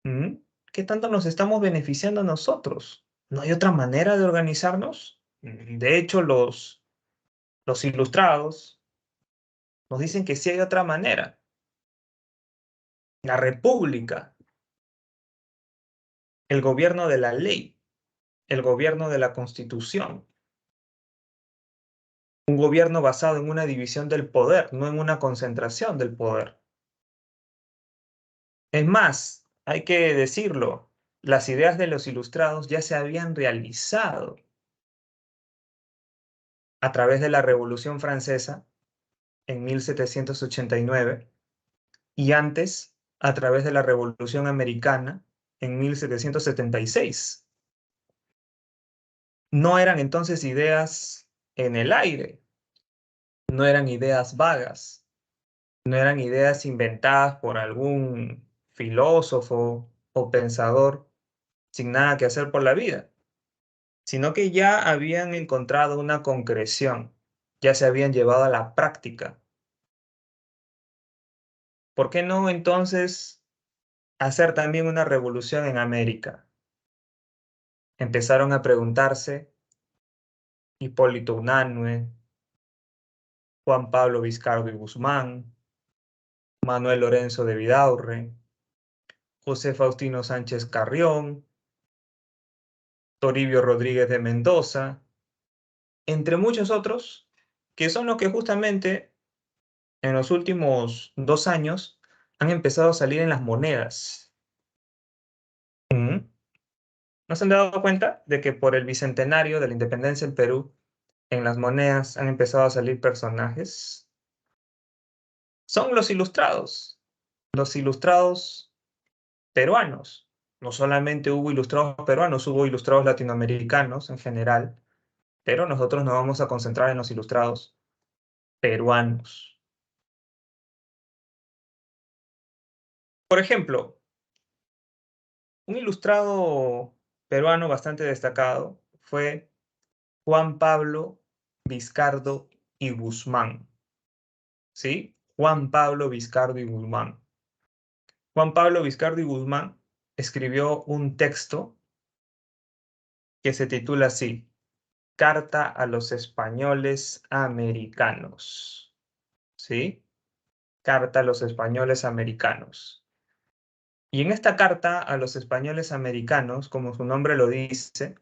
¿Mm? ¿Qué tanto nos estamos beneficiando nosotros? ¿No hay otra manera de organizarnos? De hecho, los ilustrados nos dicen que sí hay otra manera. La república, el gobierno de la ley, el gobierno de la constitución. Un gobierno basado en una división del poder, no en una concentración del poder. Es más, hay que decirlo, las ideas de los ilustrados ya se habían realizado a través de la Revolución Francesa en 1789 y antes a través de la Revolución Americana en 1776. No eran entonces ideas en el aire, no eran ideas vagas, no eran ideas inventadas por algún filósofo o pensador sin nada que hacer por la vida, sino que ya habían encontrado una concreción, ya se habían llevado a la práctica. ¿Por qué no entonces hacer también una revolución en América? Empezaron a preguntarse Hipólito Unanue, Juan Pablo Vizcardo y Guzmán, Manuel Lorenzo de Vidaurre, José Faustino Sánchez Carrión, Toribio Rodríguez de Mendoza, entre muchos otros, que son los que justamente en los últimos 2 años han empezado a salir en las monedas. ¿No se han dado cuenta de que por el bicentenario de la independencia del Perú, en las monedas han empezado a salir personajes? Son los ilustrados peruanos. No solamente hubo ilustrados peruanos, hubo ilustrados latinoamericanos en general, pero nosotros nos vamos a concentrar en los ilustrados peruanos. Por ejemplo, un ilustrado peruano bastante destacado fue Juan Pablo Vizcardo y Guzmán. ¿Sí? Juan Pablo Vizcardo y Guzmán. Juan Pablo Vizcardo y Guzmán escribió un texto que se titula así: Carta a los españoles americanos. ¿Sí? Carta a los españoles americanos. Y en esta carta a los españoles americanos, como su nombre lo dice,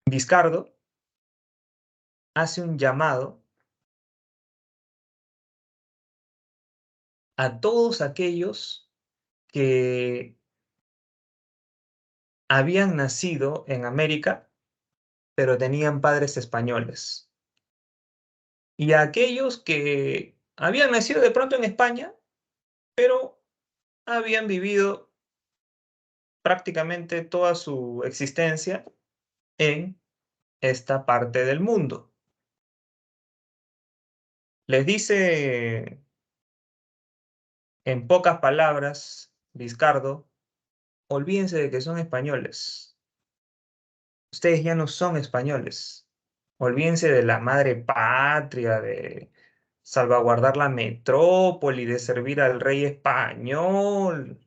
Vizcardo hace un llamado a todos aquellos que habían nacido en América, pero tenían padres españoles. Y a aquellos que habían nacido de pronto en España, pero habían vivido prácticamente toda su existencia en esta parte del mundo. Les dice en pocas palabras, Vizcardo: olvídense de que son españoles. Ustedes ya no son españoles. Olvídense de la madre patria, de salvaguardar la metrópoli, de servir al rey español.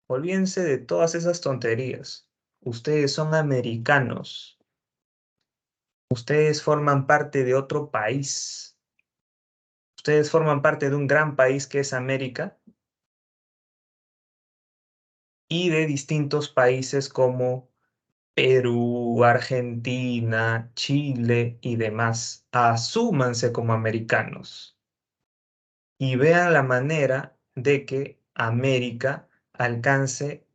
Olvídense de todas esas tonterías. Ustedes son americanos. Ustedes forman parte de otro país. Ustedes forman parte de un gran país que es América, y de distintos países como Perú, Argentina, Chile y demás. Asúmanse como americanos y vean la manera de que América alcance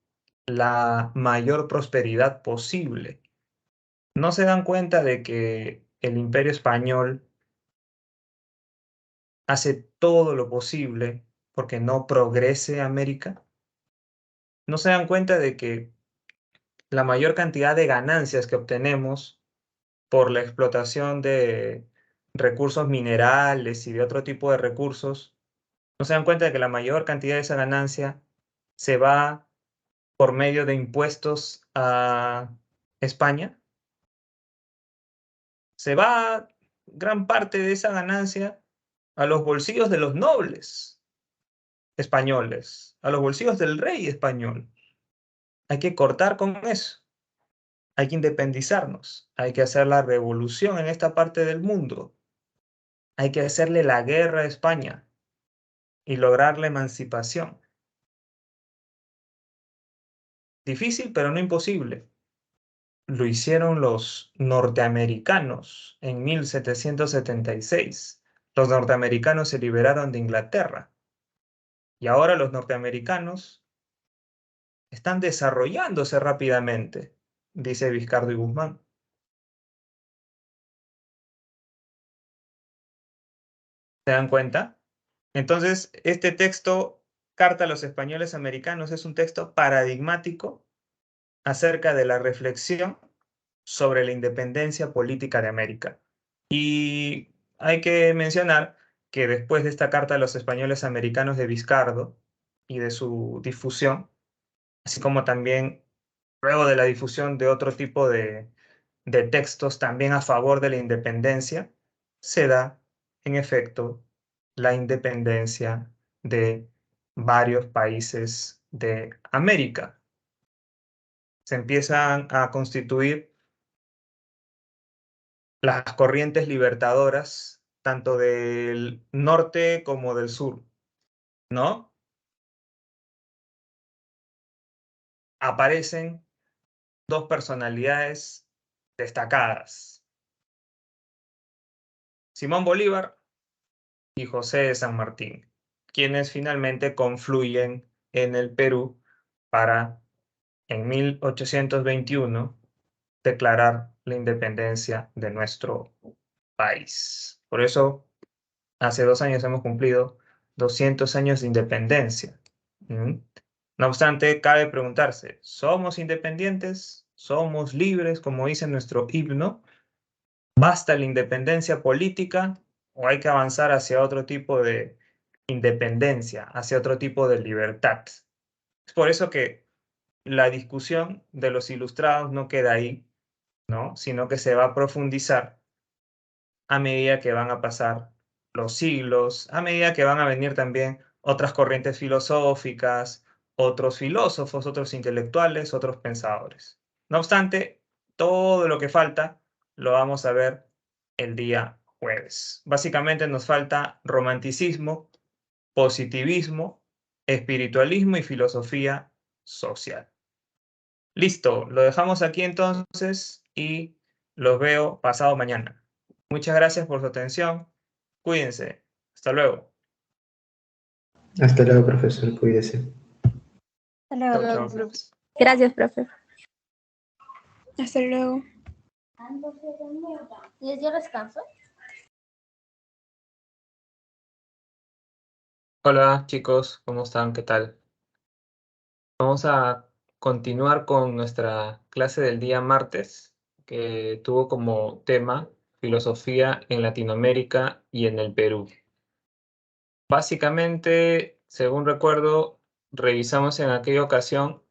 la mayor prosperidad posible. ¿No se dan cuenta de que el Imperio Español hace todo lo posible porque no progrese América? ¿No se dan cuenta de que la mayor cantidad de ganancias que obtenemos por la explotación de recursos minerales y de otro tipo de recursos, no se dan cuenta de que la mayor cantidad de esa ganancia se va por medio de impuestos a España? Se va gran parte de esa ganancia a los bolsillos de los nobles españoles, a los bolsillos del rey español. Hay que cortar con eso. Hay que independizarnos. Hay que hacer la revolución en esta parte del mundo. Hay que hacerle la guerra a España y lograr la emancipación. Difícil, pero no imposible. Lo hicieron los norteamericanos en 1776. Los norteamericanos se liberaron de Inglaterra. Y ahora los norteamericanos están desarrollándose rápidamente, dice Vizcardo y Guzmán. ¿Se dan cuenta? Entonces, este texto, Carta a los Españoles Americanos, es un texto paradigmático acerca de la reflexión sobre la independencia política de América. Y hay que mencionar que después de esta Carta a los Españoles Americanos de Vizcardo y de su difusión, así como también luego de la difusión de otro tipo de textos también a favor de la independencia, se da, en efecto, la independencia de varios países de América. Se empiezan a constituir las corrientes libertadoras, tanto del norte como del sur, ¿no? Aparecen dos personalidades destacadas: Simón Bolívar y José de San Martín, quienes finalmente confluyen en el Perú para, en 1821, declarar la independencia de nuestro país. Por eso, hace 2 años hemos cumplido 200 años de independencia. ¿Mm? No obstante, cabe preguntarse, ¿somos independientes? ¿Somos libres, como dice nuestro himno? ¿Basta la independencia política o hay que avanzar hacia otro tipo de independencia, hacia otro tipo de libertad? Es por eso que la discusión de los ilustrados no queda ahí, ¿no? Sino que se va a profundizar a medida que van a pasar los siglos, a medida que van a venir también otras corrientes filosóficas, otros filósofos, otros intelectuales, otros pensadores. No obstante, todo lo que falta lo vamos a ver el día jueves. Básicamente nos falta romanticismo, positivismo, espiritualismo y filosofía social. Listo, lo dejamos aquí entonces y los veo pasado mañana. Muchas gracias por su atención. Cuídense. Hasta luego. Hasta luego, profesor. Cuídese. Hasta luego, Chau, chau. profe. Gracias, profe. Hasta luego. ¿Les dio descanso? Hola chicos, ¿cómo están? ¿Qué tal? Vamos a continuar con nuestra clase del día martes, que tuvo como tema filosofía en Latinoamérica y en el Perú. Básicamente, según recuerdo, revisamos en aquella ocasión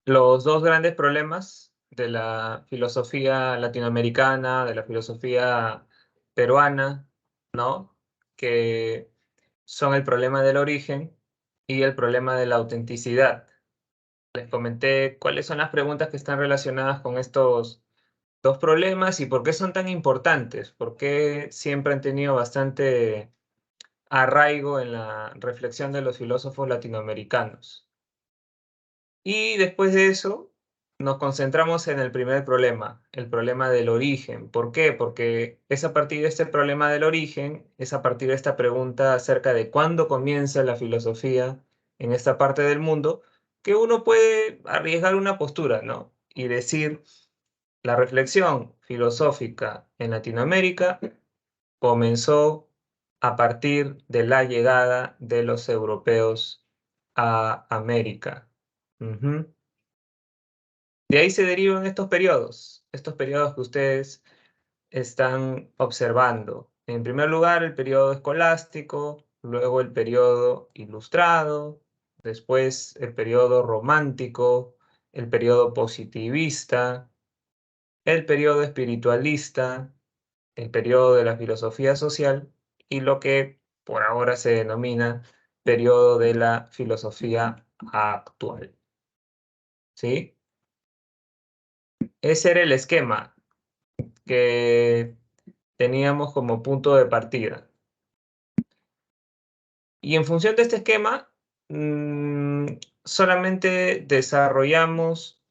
los dos grandes problemas de la filosofía latinoamericana, de la filosofía peruana, ¿no? Que son el problema del origen y el problema de la autenticidad. Les comenté cuáles son las preguntas que están relacionadas con estos dos problemas y por qué son tan importantes, por qué siempre han tenido bastante arraigo en la reflexión de los filósofos latinoamericanos. Y después de eso, nos concentramos en el primer problema, el problema del origen. ¿Por qué? Porque es a partir de este problema del origen, es a partir de esta pregunta acerca de cuándo comienza la filosofía en esta parte del mundo, que uno puede arriesgar una postura, ¿no? Y decir, la reflexión filosófica en Latinoamérica comenzó a partir de la llegada de los europeos a América. Ujú. De ahí se derivan estos periodos que ustedes están observando. En primer lugar, el periodo escolástico, luego el periodo ilustrado, después el periodo romántico, el periodo positivista, el periodo espiritualista, el periodo de la filosofía social y lo que por ahora se denomina periodo de la filosofía actual. ¿Sí? Ese era el esquema que teníamos como punto de partida. Y en función de este esquema, solamente desarrollamos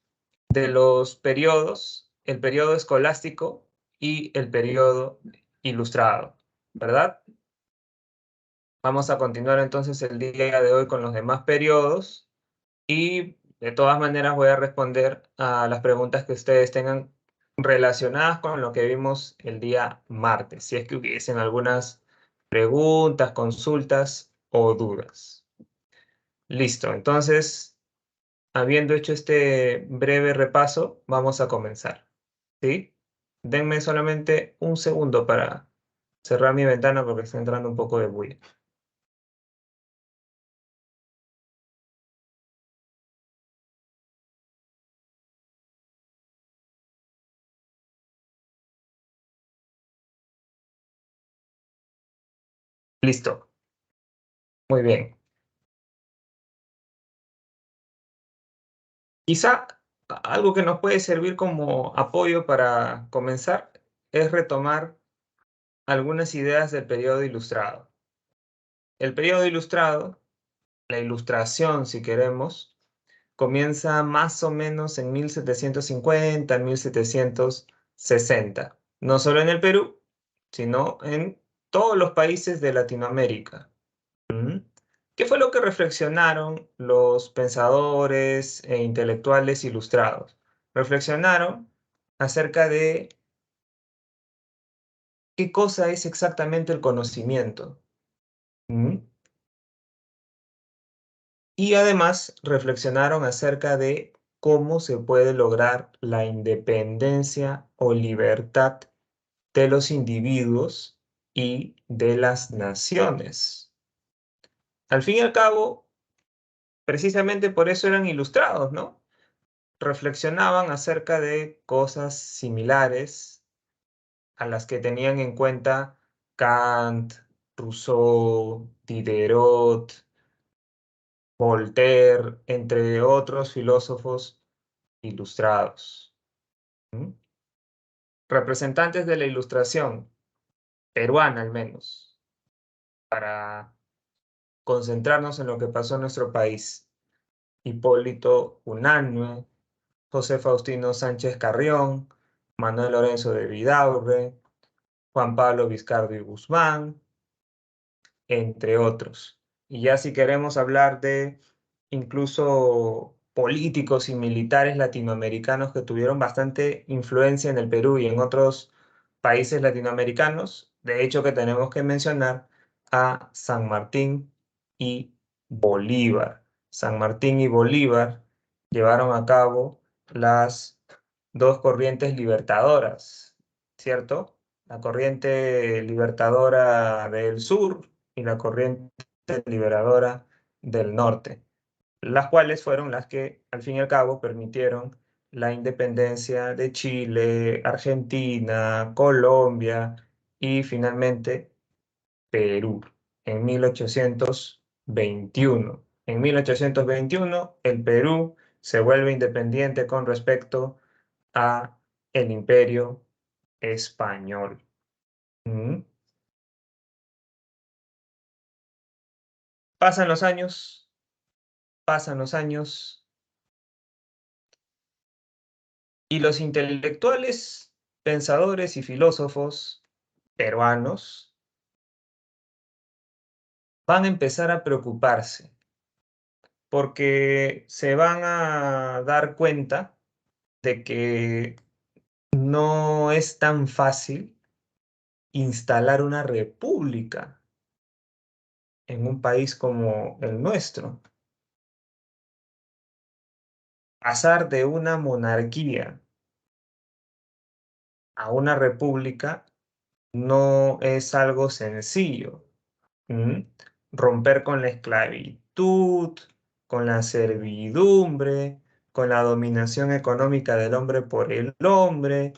de los periodos, el periodo escolástico y el periodo ilustrado, ¿verdad? Vamos a continuar entonces el día de hoy con los demás periodos y de todas maneras voy a responder a las preguntas que ustedes tengan relacionadas con lo que vimos el día martes, si es que hubiesen algunas preguntas, consultas o dudas. Listo, entonces, habiendo hecho este breve repaso, vamos a comenzar, ¿sí? Denme solamente un segundo para cerrar mi ventana porque está entrando un poco de bulla. Listo, muy bien. Quizá algo que nos puede servir como apoyo para comenzar es retomar algunas ideas del periodo ilustrado. El periodo ilustrado, la ilustración si queremos, comienza más o menos en 1750, 1760, no solo en el Perú, sino en todos los países de Latinoamérica. ¿Mm? ¿Qué fue lo que reflexionaron los pensadores e intelectuales ilustrados? Reflexionaron acerca de qué cosa es exactamente el conocimiento. ¿Mm? Y además reflexionaron acerca de cómo se puede lograr la independencia o libertad de los individuos y de las naciones. Al fin y al cabo, precisamente por eso eran ilustrados, ¿no? Reflexionaban acerca de cosas similares a las que tenían en cuenta Kant, Rousseau, Diderot, Voltaire, entre otros filósofos ilustrados. ¿Mm? Representantes de la ilustración, peruana al menos, para concentrarnos en lo que pasó en nuestro país. Hipólito Unanue, José Faustino Sánchez Carrión, Manuel Lorenzo de Vidaurre, Juan Pablo Vizcardo y Guzmán, entre otros. Y ya si queremos hablar de incluso políticos y militares latinoamericanos que tuvieron bastante influencia en el Perú y en otros países latinoamericanos, de hecho que tenemos que mencionar a San Martín y Bolívar. San Martín y Bolívar llevaron a cabo las dos corrientes libertadoras, ¿cierto? La corriente libertadora del sur y la corriente liberadora del norte, las cuales fueron las que al fin y al cabo permitieron la independencia de Chile, Argentina, Colombia y finalmente Perú en 1821. En 1821 el Perú se vuelve independiente con respecto a el Imperio Español. ¿Mm? Pasan los años, pasan los años Y los intelectuales, pensadores y filósofos peruanos van a empezar a preocuparse porque se van a dar cuenta de que no es tan fácil instalar una república en un país como el nuestro. Pasar de una monarquía a una república no es algo sencillo. ¿Mm? Romper con la esclavitud, con la servidumbre, con la dominación económica del hombre por el hombre,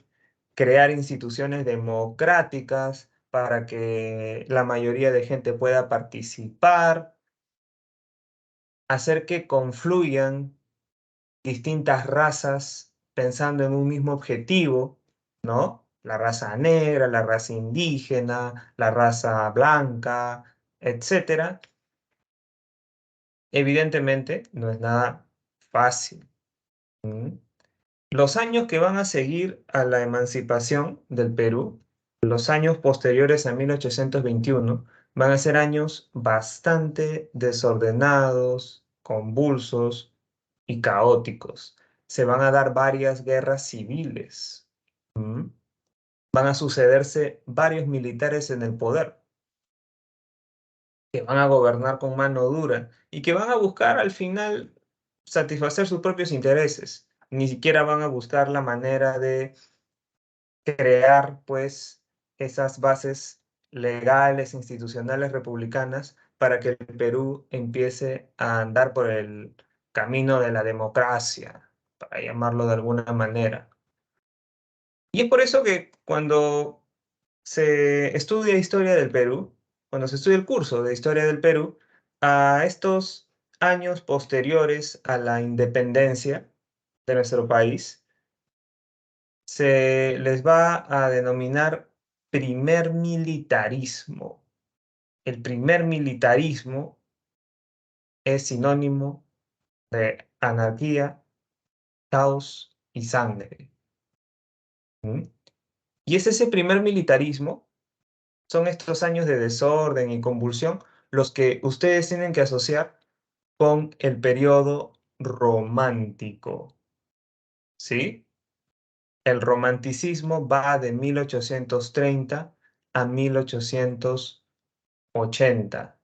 crear instituciones democráticas para que la mayoría de gente pueda participar, hacer que confluyan distintas razas pensando en un mismo objetivo, ¿no? La raza negra, la raza indígena, la raza blanca, etcétera. Evidentemente no es nada fácil. ¿Mm? Los años que van a seguir a la emancipación del Perú, los años posteriores a 1821, van a ser años bastante desordenados, convulsos y caóticos. Se van a dar varias guerras civiles. ¿Mm? Van a sucederse varios militares en el poder que van a gobernar con mano dura y que van a buscar al final satisfacer sus propios intereses. Ni siquiera van a buscar la manera de crear, pues, esas bases legales, institucionales, republicanas, para que el Perú empiece a andar por el camino de la democracia, para llamarlo de alguna manera. Y es por eso que cuando se estudia historia del Perú, cuando se estudia el curso de historia del Perú, a estos años posteriores a la independencia de nuestro país, se les va a denominar primer militarismo. El primer militarismo es sinónimo de anarquía, caos y sangre. ¿Mm? Y es ese primer militarismo, son estos años de desorden y convulsión, los que ustedes tienen que asociar con el periodo romántico. ¿Sí? El romanticismo va de 1830 a 1880.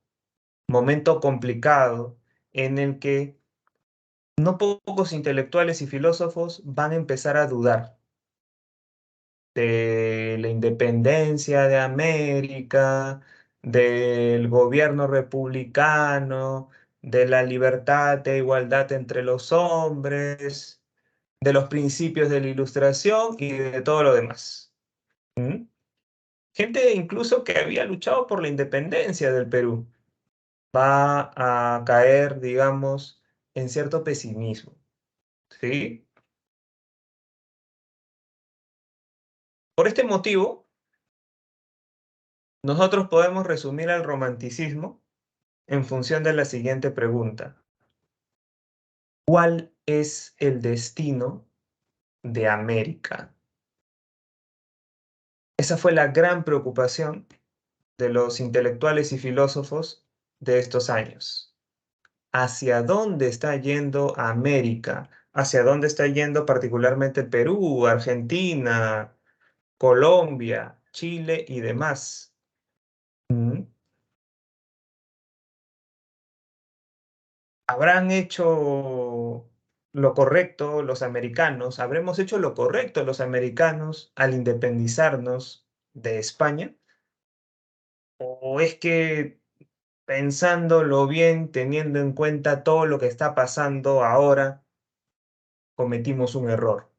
Momento complicado en el que no pocos intelectuales y filósofos van a empezar a dudar de la independencia de América, del gobierno republicano, de la libertad e igualdad entre los hombres, de los principios de la Ilustración y de todo lo demás. ¿Mm? Gente incluso que había luchado por la independencia del Perú va a caer, digamos, en cierto pesimismo, ¿sí? Por este motivo, nosotros podemos resumir al romanticismo en función de la siguiente pregunta. ¿Cuál es el destino de América? Esa fue la gran preocupación de los intelectuales y filósofos de estos años. ¿Hacia dónde está yendo América? ¿Hacia dónde está yendo particularmente Perú, Argentina, Colombia, Chile y demás? ¿Mm? ¿Habrán hecho lo correcto los americanos? ¿Habremos hecho lo correcto los americanos al independizarnos de España? ¿O es que pensándolo bien, teniendo en cuenta todo lo que está pasando ahora, cometimos un error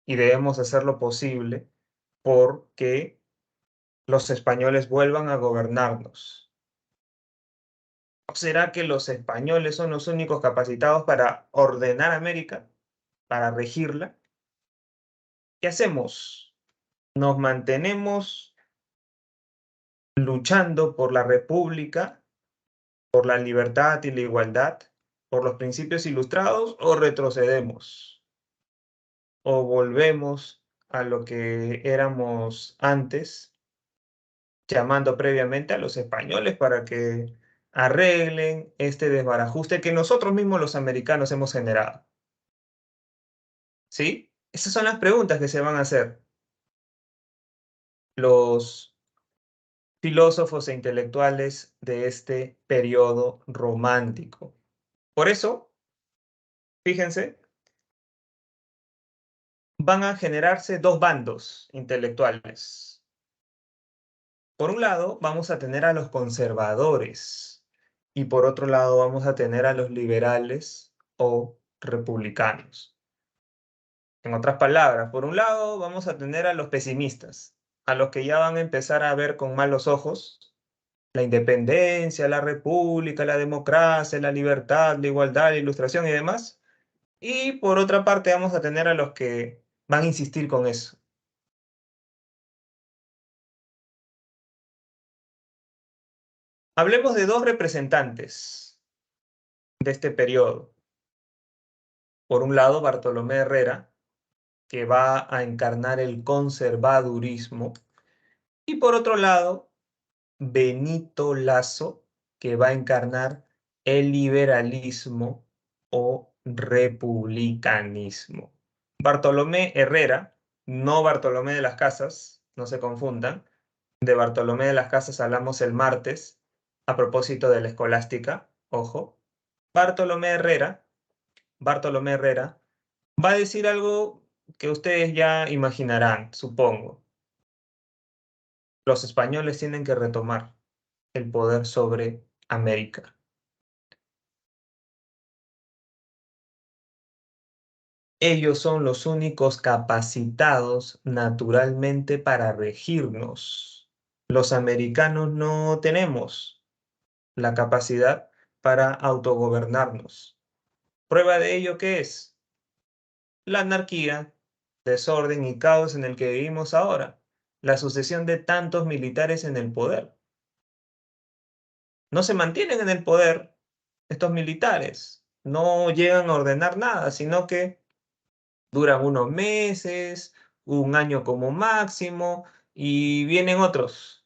y debemos hacer lo posible porque los españoles vuelvan a gobernarnos? ¿O será que los españoles son los únicos capacitados para ordenar América, para regirla? ¿Qué hacemos? ¿Nos mantenemos luchando por la república, por la libertad y la igualdad, por los principios ilustrados o retrocedemos? o volvemos a lo que éramos antes, llamando previamente a los españoles para que arreglen este desbarajuste que nosotros mismos los americanos hemos generado? ¿Sí? Esas son las preguntas que se van a hacer los filósofos e intelectuales de este periodo romántico. Por eso, fíjense, van a generarse dos bandos intelectuales. Por un lado, vamos a tener a los conservadores y por otro lado vamos a tener a los liberales o republicanos. En otras palabras, por un lado vamos a tener a los pesimistas, a los que ya van a empezar a ver con malos ojos la independencia, la república, la democracia, la libertad, la igualdad, la ilustración y demás. Y por otra parte vamos a tener a los que van a insistir con eso. Hablemos de dos representantes de este periodo. Por un lado, Bartolomé Herrera, que va a encarnar el conservadurismo, y por otro lado, Benito Lazo, que va a encarnar el liberalismo o republicanismo. Bartolomé Herrera, no Bartolomé de las Casas, no se confundan. De Bartolomé de las Casas hablamos el martes, a propósito de la escolástica, ojo. Bartolomé Herrera, va a decir algo que ustedes ya imaginarán, supongo. Los españoles tienen que retomar el poder sobre América. Ellos son los únicos capacitados naturalmente para regirnos. Los americanos no tenemos la capacidad para autogobernarnos. ¿Prueba de ello qué es? La anarquía, desorden y caos en el que vivimos ahora. La sucesión de tantos militares en el poder. No se mantienen en el poder estos militares. No llegan a ordenar nada, sino que duran unos meses, un año como máximo, y vienen otros.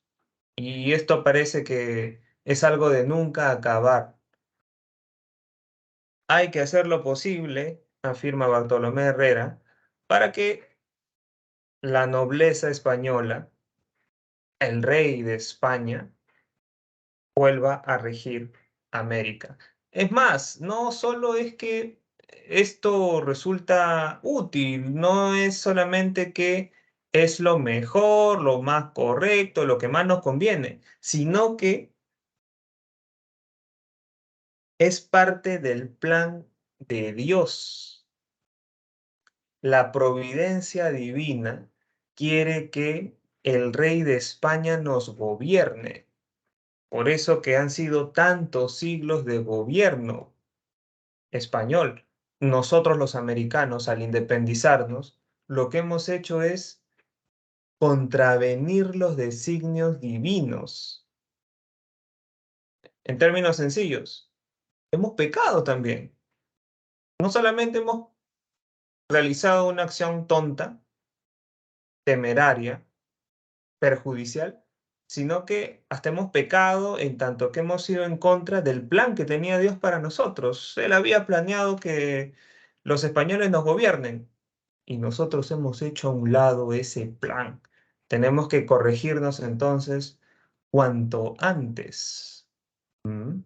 Y esto parece que es algo de nunca acabar. Hay que hacer lo posible, afirma Bartolomé Herrera, para que la nobleza española, el rey de España, vuelva a regir América. Es más, no solo es que esto resulta útil, no es solamente que es lo mejor, lo más correcto, lo que más nos conviene, sino que es parte del plan de Dios. La providencia divina quiere que el rey de España nos gobierne. Por eso que han sido tantos siglos de gobierno español. Nosotros los americanos, al independizarnos, lo que hemos hecho es contravenir los designios divinos. En términos sencillos, hemos pecado también. No solamente hemos realizado una acción tonta, temeraria, perjudicial, sino que hasta hemos pecado en tanto que hemos ido en contra del plan que tenía Dios para nosotros. Él había planeado que los españoles nos gobiernen y nosotros hemos hecho a un lado ese plan. Tenemos que corregirnos entonces cuanto antes. ¿Mm?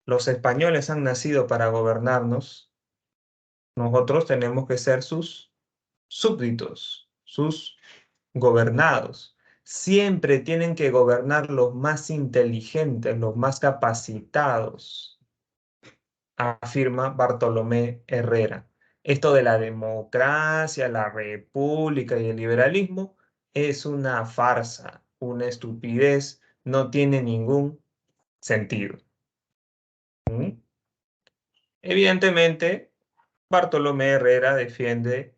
Los españoles han nacido para gobernarnos. Nosotros tenemos que ser sus súbditos, sus gobernados. Siempre tienen que gobernar los más inteligentes, los más capacitados, afirma Bartolomé Herrera. Esto de la democracia, la república y el liberalismo es una farsa, una estupidez, no tiene ningún sentido. ¿Mm? Evidentemente, Bartolomé Herrera defiende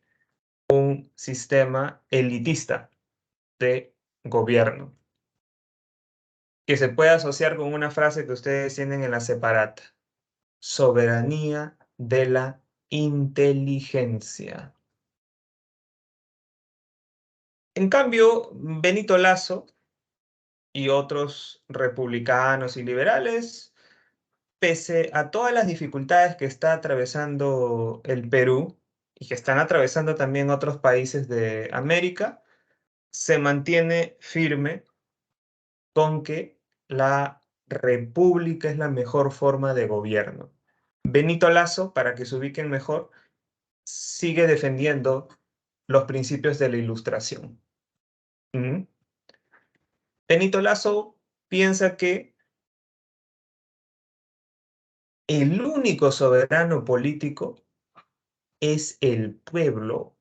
un sistema elitista de gobierno, que se puede asociar con una frase que ustedes tienen en la separata: soberanía de la inteligencia. En cambio, Benito Lazo y otros republicanos y liberales, pese a todas las dificultades que está atravesando el Perú y que están atravesando también otros países de América, se mantiene firme con que la república es la mejor forma de gobierno. Benito Lazo, para que se ubiquen mejor, sigue defendiendo los principios de la Ilustración. ¿Mm? Benito Lazo piensa que el único soberano político es el pueblo.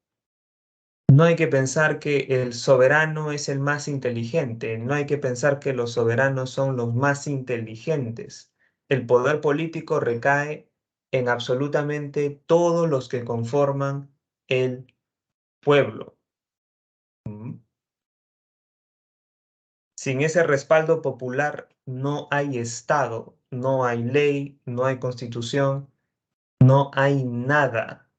No hay que pensar que el soberano es el más inteligente, no hay que pensar que los soberanos son los más inteligentes. El poder político recae en absolutamente todos los que conforman el pueblo. ¿Mm? Sin ese respaldo popular no hay Estado, no hay ley, no hay constitución, no hay nada.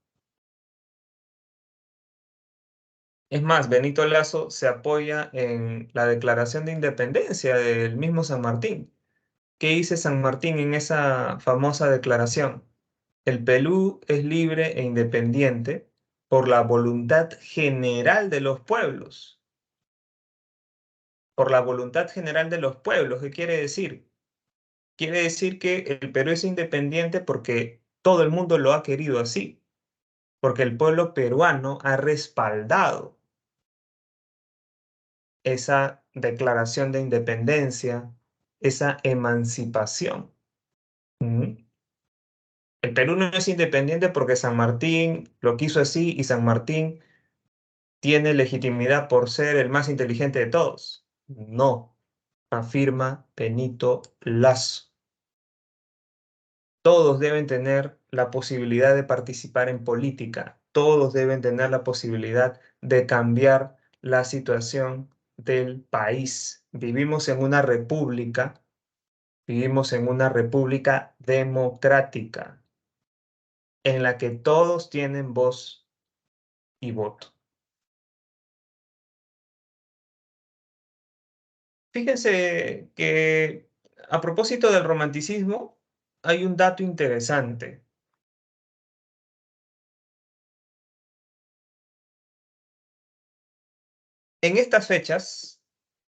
Es más, Benito Lazo se apoya en la Declaración de Independencia del mismo San Martín. ¿Qué dice San Martín en esa famosa declaración? El Perú es libre e independiente por la voluntad general de los pueblos. Por la voluntad general de los pueblos, ¿qué quiere decir? Quiere decir que el Perú es independiente porque todo el mundo lo ha querido así, porque el pueblo peruano ha respaldado esa declaración de independencia, esa emancipación. ¿Mm? El Perú no es independiente porque San Martín lo quiso así y San Martín tiene legitimidad por ser el más inteligente de todos. No, afirma Benito Lazo. Todos deben tener la posibilidad de participar en política. Todos deben tener la posibilidad de cambiar la situación del país. Vivimos en una república democrática en la que todos tienen voz y voto. Fíjense que a propósito del romanticismo, hay un dato interesante. En estas fechas,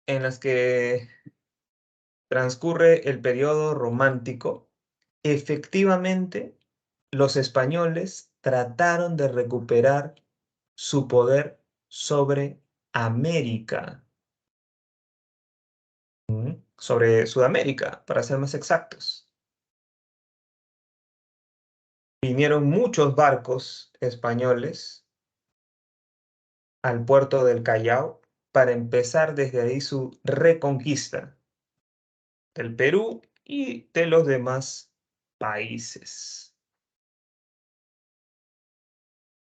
en las que transcurre el periodo romántico, efectivamente los españoles trataron de recuperar su poder sobre América, sobre Sudamérica, para ser más exactos. Vinieron muchos barcos españoles al puerto del Callao para empezar desde ahí su reconquista del Perú y de los demás países.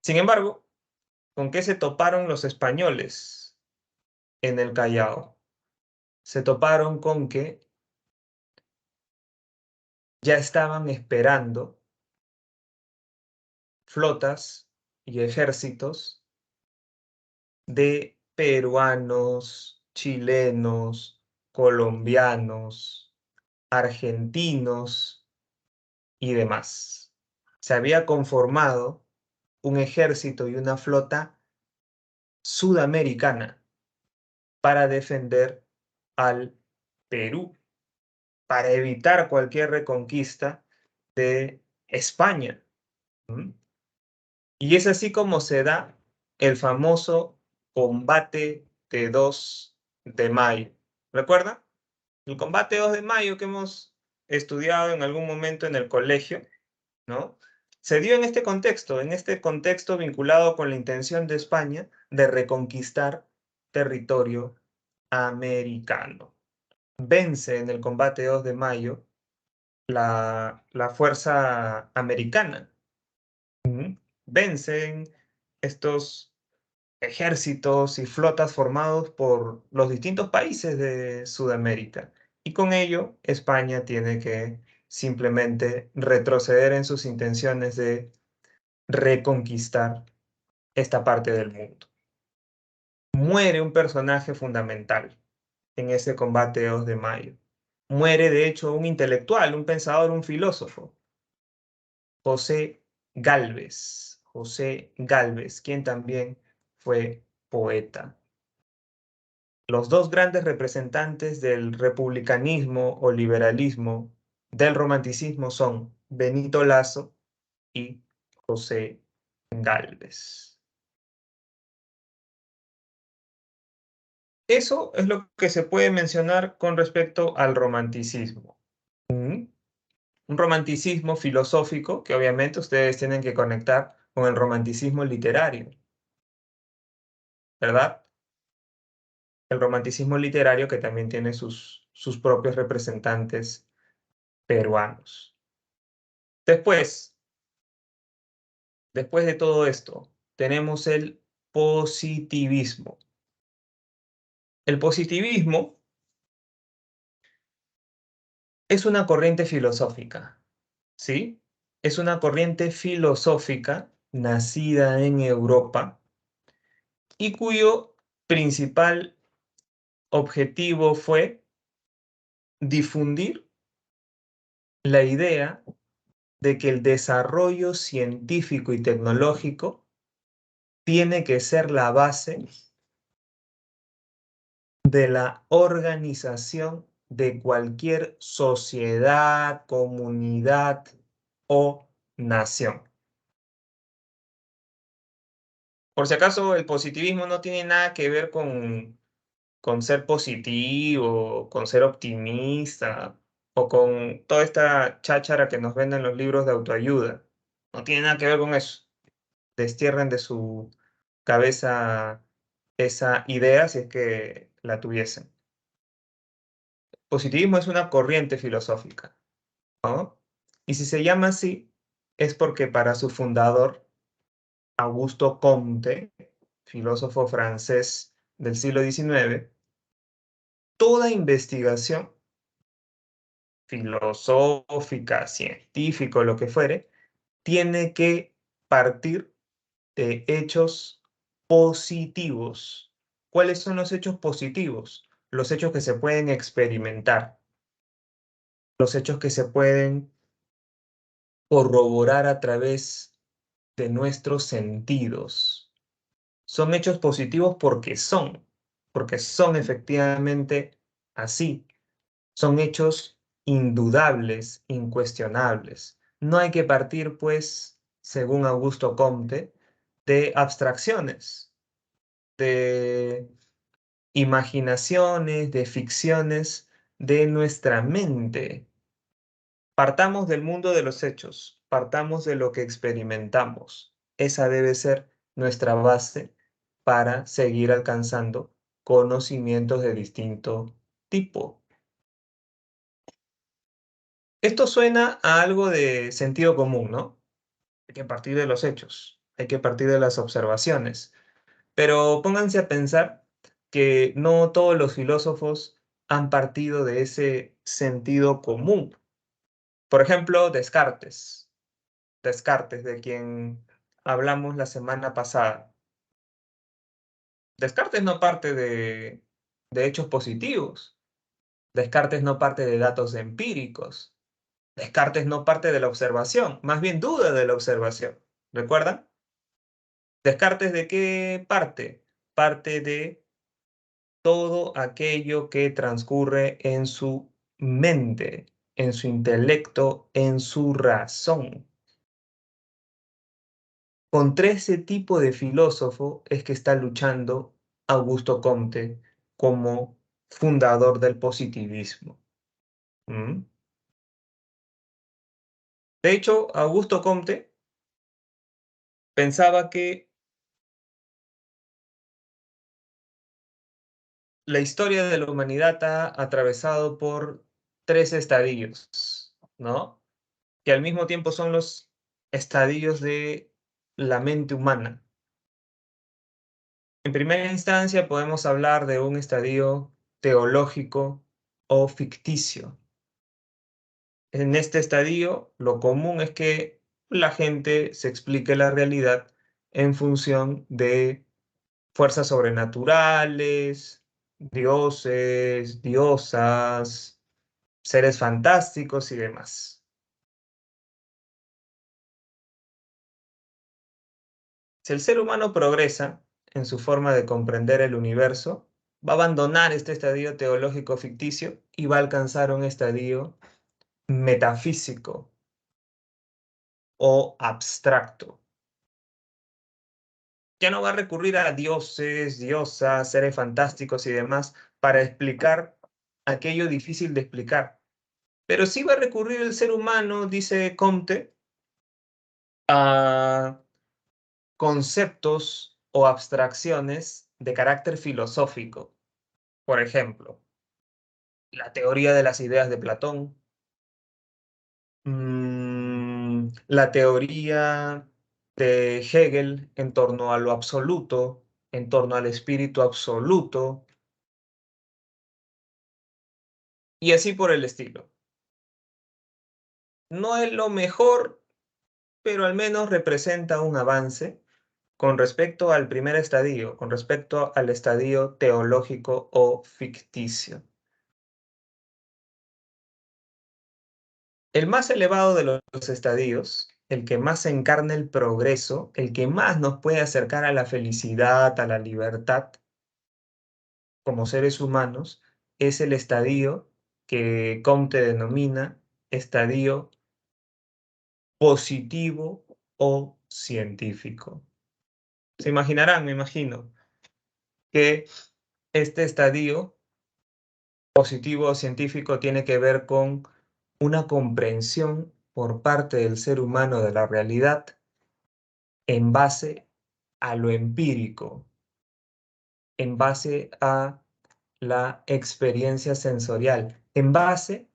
Sin embargo, ¿con qué se toparon los españoles en el Callao? Se toparon con que ya estaban esperando flotas y ejércitos de peruanos, chilenos, colombianos, argentinos y demás. Se había conformado un ejército y una flota sudamericana para defender al Perú, para evitar cualquier reconquista de España. ¿Mm? Y es así como se da el famoso combate de 2 de mayo. ¿Recuerda? El combate 2 de mayo que hemos estudiado en algún momento en el colegio, ¿no? Se dio en este contexto vinculado con la intención de España de reconquistar territorio americano. Vence en el combate 2 de mayo la fuerza americana. Vencen estos ejércitos y flotas formados por los distintos países de Sudamérica. Y con ello, España tiene que simplemente retroceder en sus intenciones de reconquistar esta parte del mundo. muere un personaje fundamental en ese combate de 2 de mayo. Muere, de hecho, un intelectual, un pensador, un filósofo, José Gálvez. José Gálvez, quien también fue poeta. Los dos grandes representantes del republicanismo o liberalismo del romanticismo son Benito Lazo y José Gálvez. Eso es lo que se puede mencionar con respecto al romanticismo. Un romanticismo filosófico que obviamente ustedes tienen que conectar con el romanticismo literario, ¿verdad? El romanticismo literario que también tiene sus propios representantes peruanos. Después de todo esto, tenemos el positivismo. El positivismo es una corriente filosófica, ¿sí? Es una corriente filosófica nacida en Europa y cuyo principal objetivo fue difundir la idea de que el desarrollo científico y tecnológico tiene que ser la base de la organización de cualquier sociedad, comunidad o nación. Por si acaso, el positivismo no tiene nada que ver con ser positivo, con ser optimista o con toda esta cháchara que nos venden los libros de autoayuda. No tiene nada que ver con eso. Destierren de su cabeza esa idea si es que la tuviesen. Positivismo es una corriente filosófica, ¿no? Y si se llama así, es porque para su fundador, Augusto Comte, filósofo francés del siglo XIX, toda investigación filosófica, científica, lo que fuere, tiene que partir de hechos positivos. ¿Cuáles son los hechos positivos? Los hechos que se pueden experimentar, los hechos que se pueden corroborar a través de nuestros sentidos. Son hechos positivos porque son efectivamente así. Son hechos indudables, incuestionables. No hay que partir, pues, según Augusto Comte, de abstracciones, de imaginaciones, de ficciones de nuestra mente. Partamos del mundo de los hechos, partamos de lo que experimentamos. Esa debe ser nuestra base para seguir alcanzando conocimientos de distinto tipo. Esto suena a algo de sentido común, ¿no? Hay que partir de los hechos, hay que partir de las observaciones. Pero pónganse a pensar que no todos los filósofos han partido de ese sentido común. Por ejemplo, Descartes. Descartes, de quien hablamos la semana pasada. Descartes no parte de hechos positivos. Descartes no parte de datos empíricos. Descartes no parte de la observación, más bien duda de la observación. ¿Recuerdan? Descartes, ¿de qué parte? Parte de todo aquello que transcurre en su mente, en su intelecto, en su razón. Contra ese tipo de filósofo es que está luchando Augusto Comte como fundador del positivismo. ¿Mm? De hecho, Augusto Comte pensaba que la historia de la humanidad ha atravesado por 3 estadios, ¿no? Que al mismo tiempo son los estadios de la mente humana. En primera instancia podemos hablar de un estadio teológico o ficticio. En este estadio, lo común es que la gente se explique la realidad en función de fuerzas sobrenaturales, dioses, diosas, seres fantásticos y demás. Si el ser humano progresa en su forma de comprender el universo, va a abandonar este estadio teológico ficticio y va a alcanzar un estadio metafísico o abstracto. Ya no va a recurrir a dioses, diosas, seres fantásticos y demás para explicar aquello difícil de explicar. Pero sí va a recurrir el ser humano, dice Comte, a conceptos o abstracciones de carácter filosófico. Por ejemplo, la teoría de las ideas de Platón, la teoría de Hegel en torno a lo absoluto, en torno al espíritu absoluto, y así por el estilo. No es lo mejor, pero al menos representa un avance con respecto al primer estadio, con respecto al estadio teológico o ficticio. El más elevado de los estadios, el que más encarna el progreso, el que más nos puede acercar a la felicidad, a la libertad como seres humanos, es el estadio que Comte denomina estadio positivo o científico. Se imaginarán, me imagino, que este estadio positivo o científico tiene que ver con una comprensión por parte del ser humano de la realidad en base a lo empírico, en base a la experiencia sensorial, en base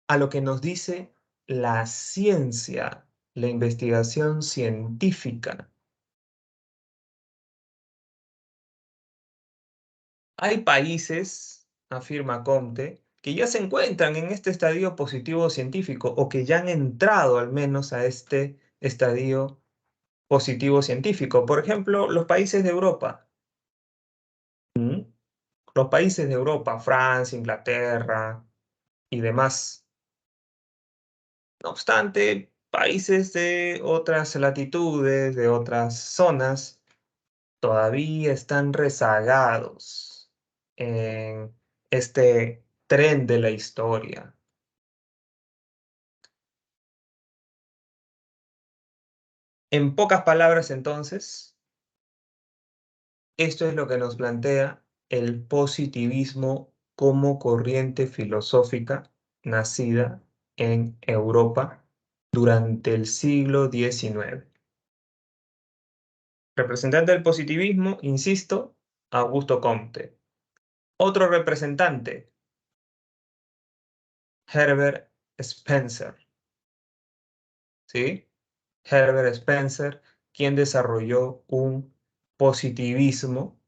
a lo que nos dice la ciencia, la investigación científica. Hay países, afirma Comte, que ya se encuentran en este estadio positivo científico o que ya han entrado al menos a este estadio positivo científico. Por ejemplo, los países de Europa. ¿Mm? Los países de Europa, Francia, Inglaterra y demás. No obstante, países de otras latitudes, de otras zonas, todavía están rezagados en este tren de la historia. En pocas palabras, entonces, esto es lo que nos plantea el positivismo como corriente filosófica nacida en Europa durante el siglo XIX. Representante del positivismo, insisto, Augusto Comte. Otro representante, Herbert Spencer. ¿Sí? Herbert Spencer, quien desarrolló un positivismo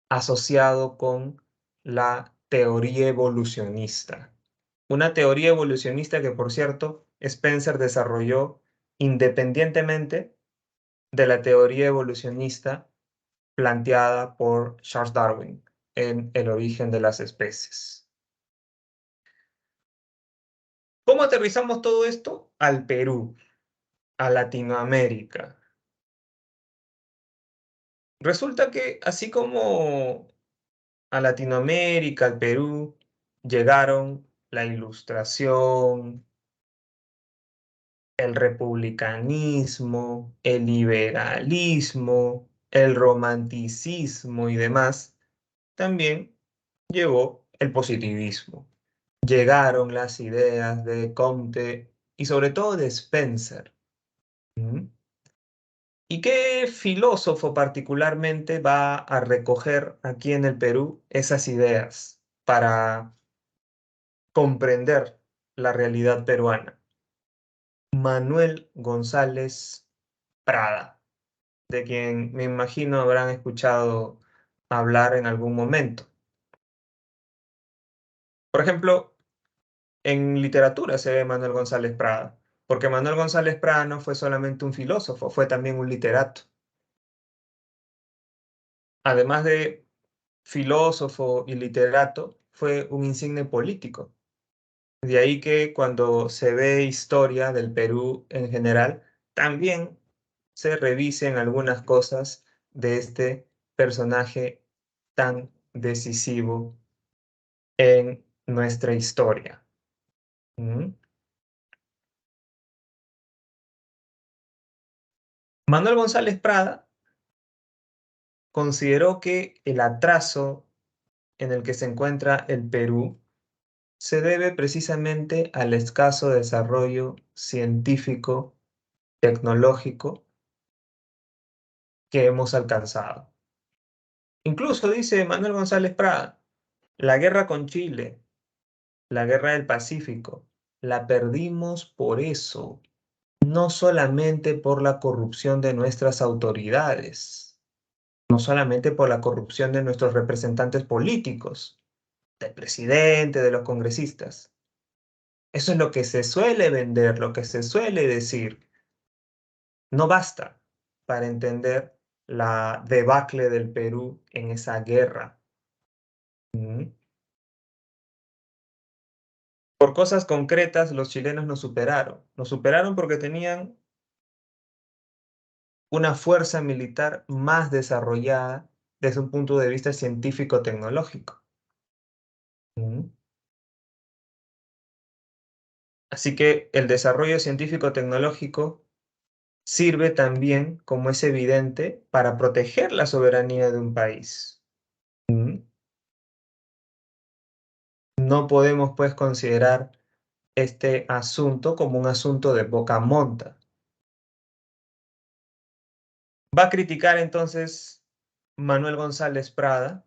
asociado con la teoría evolucionista. Una teoría evolucionista que, por cierto, Spencer desarrolló independientemente de la teoría evolucionista planteada por Charles Darwin en El origen de las especies. ¿Cómo aterrizamos todo esto? Al Perú, a Latinoamérica. Resulta que así como a Latinoamérica, al Perú, llegaron la Ilustración, el republicanismo, el liberalismo, el romanticismo y demás, también llegó el positivismo. Llegaron las ideas de Comte y sobre todo de Spencer. ¿Mm? ¿Y qué filósofo particularmente va a recoger aquí en el Perú esas ideas para comprender la realidad peruana? Manuel González Prada, de quien me imagino habrán escuchado hablar en algún momento. Por ejemplo, en literatura se ve Manuel González Prada, porque Manuel González Prada no fue solamente un filósofo, fue también un literato. además de filósofo y literato, fue un insigne político. De ahí que cuando se ve historia del Perú en general, también se revisen algunas cosas de este personaje tan decisivo en nuestra historia. ¿Mm? Manuel González Prada consideró que el atraso en el que se encuentra el Perú se debe precisamente al escaso desarrollo científico, tecnológico que hemos alcanzado. Incluso dice Manuel González Prada, la guerra con Chile, la guerra del Pacífico, la perdimos por eso, no solamente por la corrupción de nuestras autoridades, no solamente por la corrupción de nuestros representantes políticos, del presidente, de los congresistas. Eso es lo que se suele vender, lo que se suele decir. No basta para entender la debacle del Perú en esa guerra. ¿Mm? Por cosas concretas, los chilenos nos superaron. Nos superaron porque tenían una fuerza militar más desarrollada desde un punto de vista científico-tecnológico. ¿Mm? Así que el desarrollo científico-tecnológico sirve también, como es evidente, para proteger la soberanía de un país. ¿Mm? No podemos, pues, considerar este asunto como un asunto de boca monta. Va a criticar entonces Manuel González Prada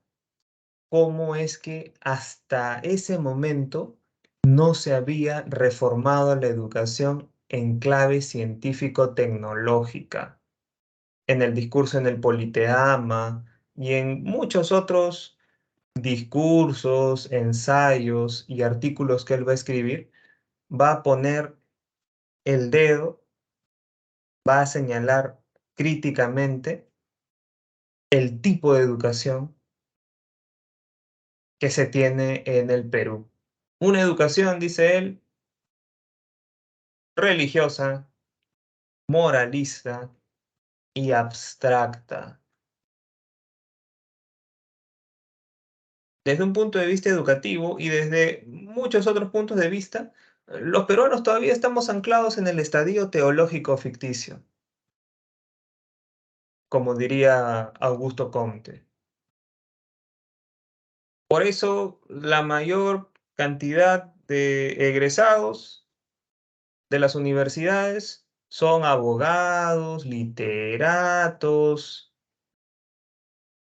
cómo es que hasta ese momento no se había reformado la educación en clave científico-tecnológica, en el discurso en el Politeama y en muchos otros discursos, ensayos y artículos que él va a escribir, va a poner el dedo, va a señalar críticamente el tipo de educación que se tiene en el Perú. Una educación, dice él, religiosa, moralista y abstracta. Desde un punto de vista educativo y desde muchos otros puntos de vista, los peruanos todavía estamos anclados en el estadio teológico ficticio, como diría Augusto Comte. Por eso, la mayor cantidad de egresados de las universidades son abogados, literatos,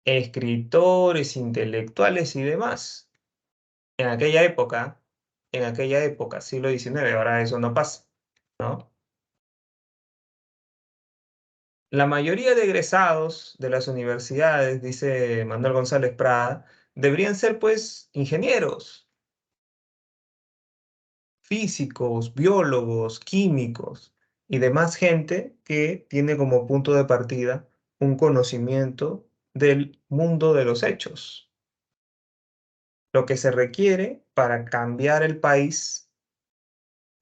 escritores, intelectuales y demás. En aquella época, siglo XIX, ahora eso no pasa, ¿no? La mayoría de egresados de las universidades, dice Manuel González Prada, deberían ser pues ingenieros, físicos, biólogos, químicos y demás gente que tiene como punto de partida un conocimiento del mundo de los hechos. Lo que se requiere para cambiar el país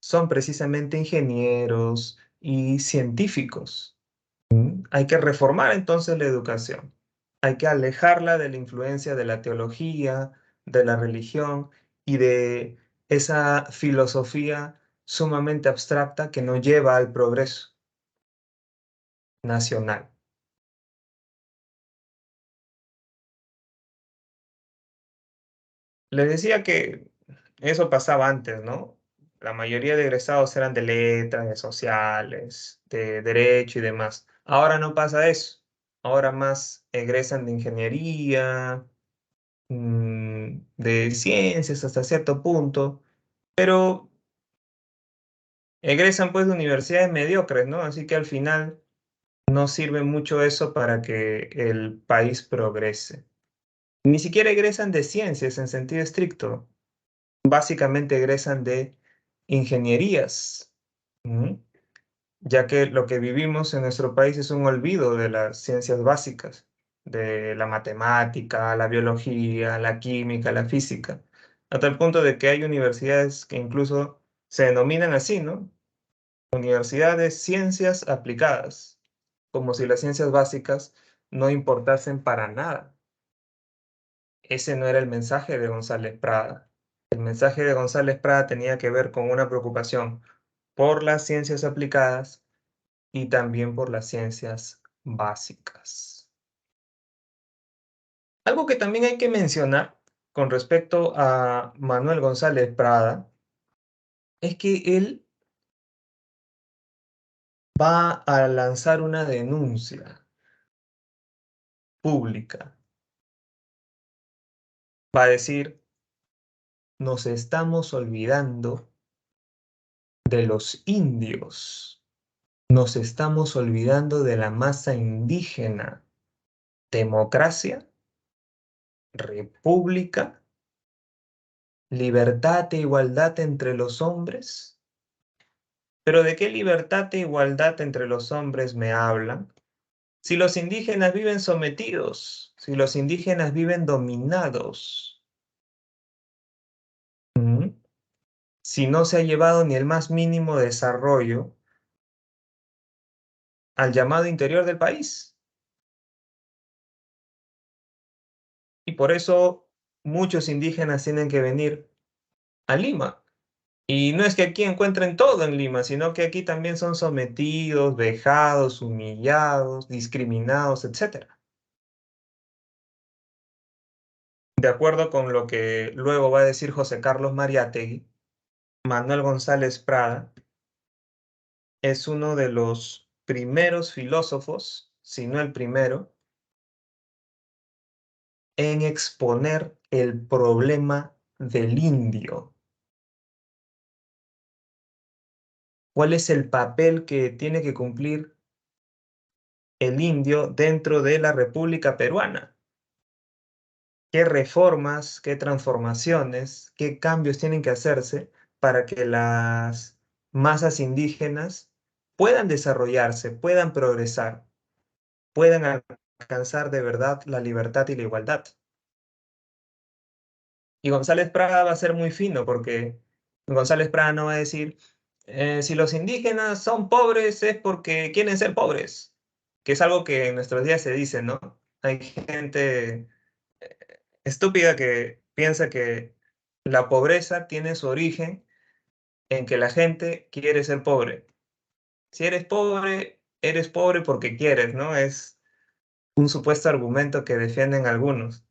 son precisamente ingenieros y científicos. Hay que reformar entonces la educación. Hay que alejarla de la influencia de la teología, de la religión y de esa filosofía sumamente abstracta que no lleva al progreso nacional. Les decía que eso pasaba antes, ¿no? La mayoría de egresados eran de letras, de sociales, de derecho y demás. Ahora no pasa eso. Ahora más egresan de ingeniería, de ciencias hasta cierto punto, pero egresan pues de universidades mediocres, ¿no? Así que al final no sirve mucho eso para que el país progrese. Ni siquiera egresan de ciencias en sentido estricto. Básicamente egresan de ingenierías, ¿m? Ya que lo que vivimos en nuestro país es un olvido de las ciencias básicas. de la matemática, la biología, la química, la física, a tal punto de que hay universidades que incluso se denominan así, ¿no? Universidades Ciencias Aplicadas, como si las ciencias básicas no importasen para nada. Ese no era el mensaje de González Prada. El mensaje de González Prada tenía que ver con una preocupación por las ciencias aplicadas y también por las ciencias básicas. Algo que también hay que mencionar con respecto a Manuel González Prada es que él va a lanzar una denuncia pública. Va a decir, nos estamos olvidando de los indios, nos estamos olvidando de la masa indígena. Democracia, república, libertad e igualdad entre los hombres. ¿Pero de qué libertad e igualdad entre los hombres me hablan? Si los indígenas viven sometidos, si los indígenas viven dominados, si no se ha llevado ni el más mínimo desarrollo al llamado interior del país. Y por eso muchos indígenas tienen que venir a Lima. Y no es que aquí encuentren todo en Lima, sino que aquí también son sometidos, vejados, humillados, discriminados, etc. De acuerdo con lo que luego va a decir José Carlos Mariátegui, Manuel González Prada es uno de los primeros filósofos, si no el primero, en exponer el problema del indio. ¿Cuál es el papel que tiene que cumplir el indio dentro de la República Peruana? ¿Qué reformas, qué transformaciones, qué cambios tienen que hacerse para que las masas indígenas puedan desarrollarse, puedan progresar, puedan alcanzar de verdad la libertad y la igualdad? Y González Prada va a ser muy fino porque González Prada no va a decir, si los indígenas son pobres es porque quieren ser pobres, que es algo que en nuestros días se dice, ¿no? Hay gente estúpida que piensa que la pobreza tiene su origen en que la gente quiere ser pobre. Si eres pobre porque quieres, ¿no? Es un supuesto argumento que defienden algunos.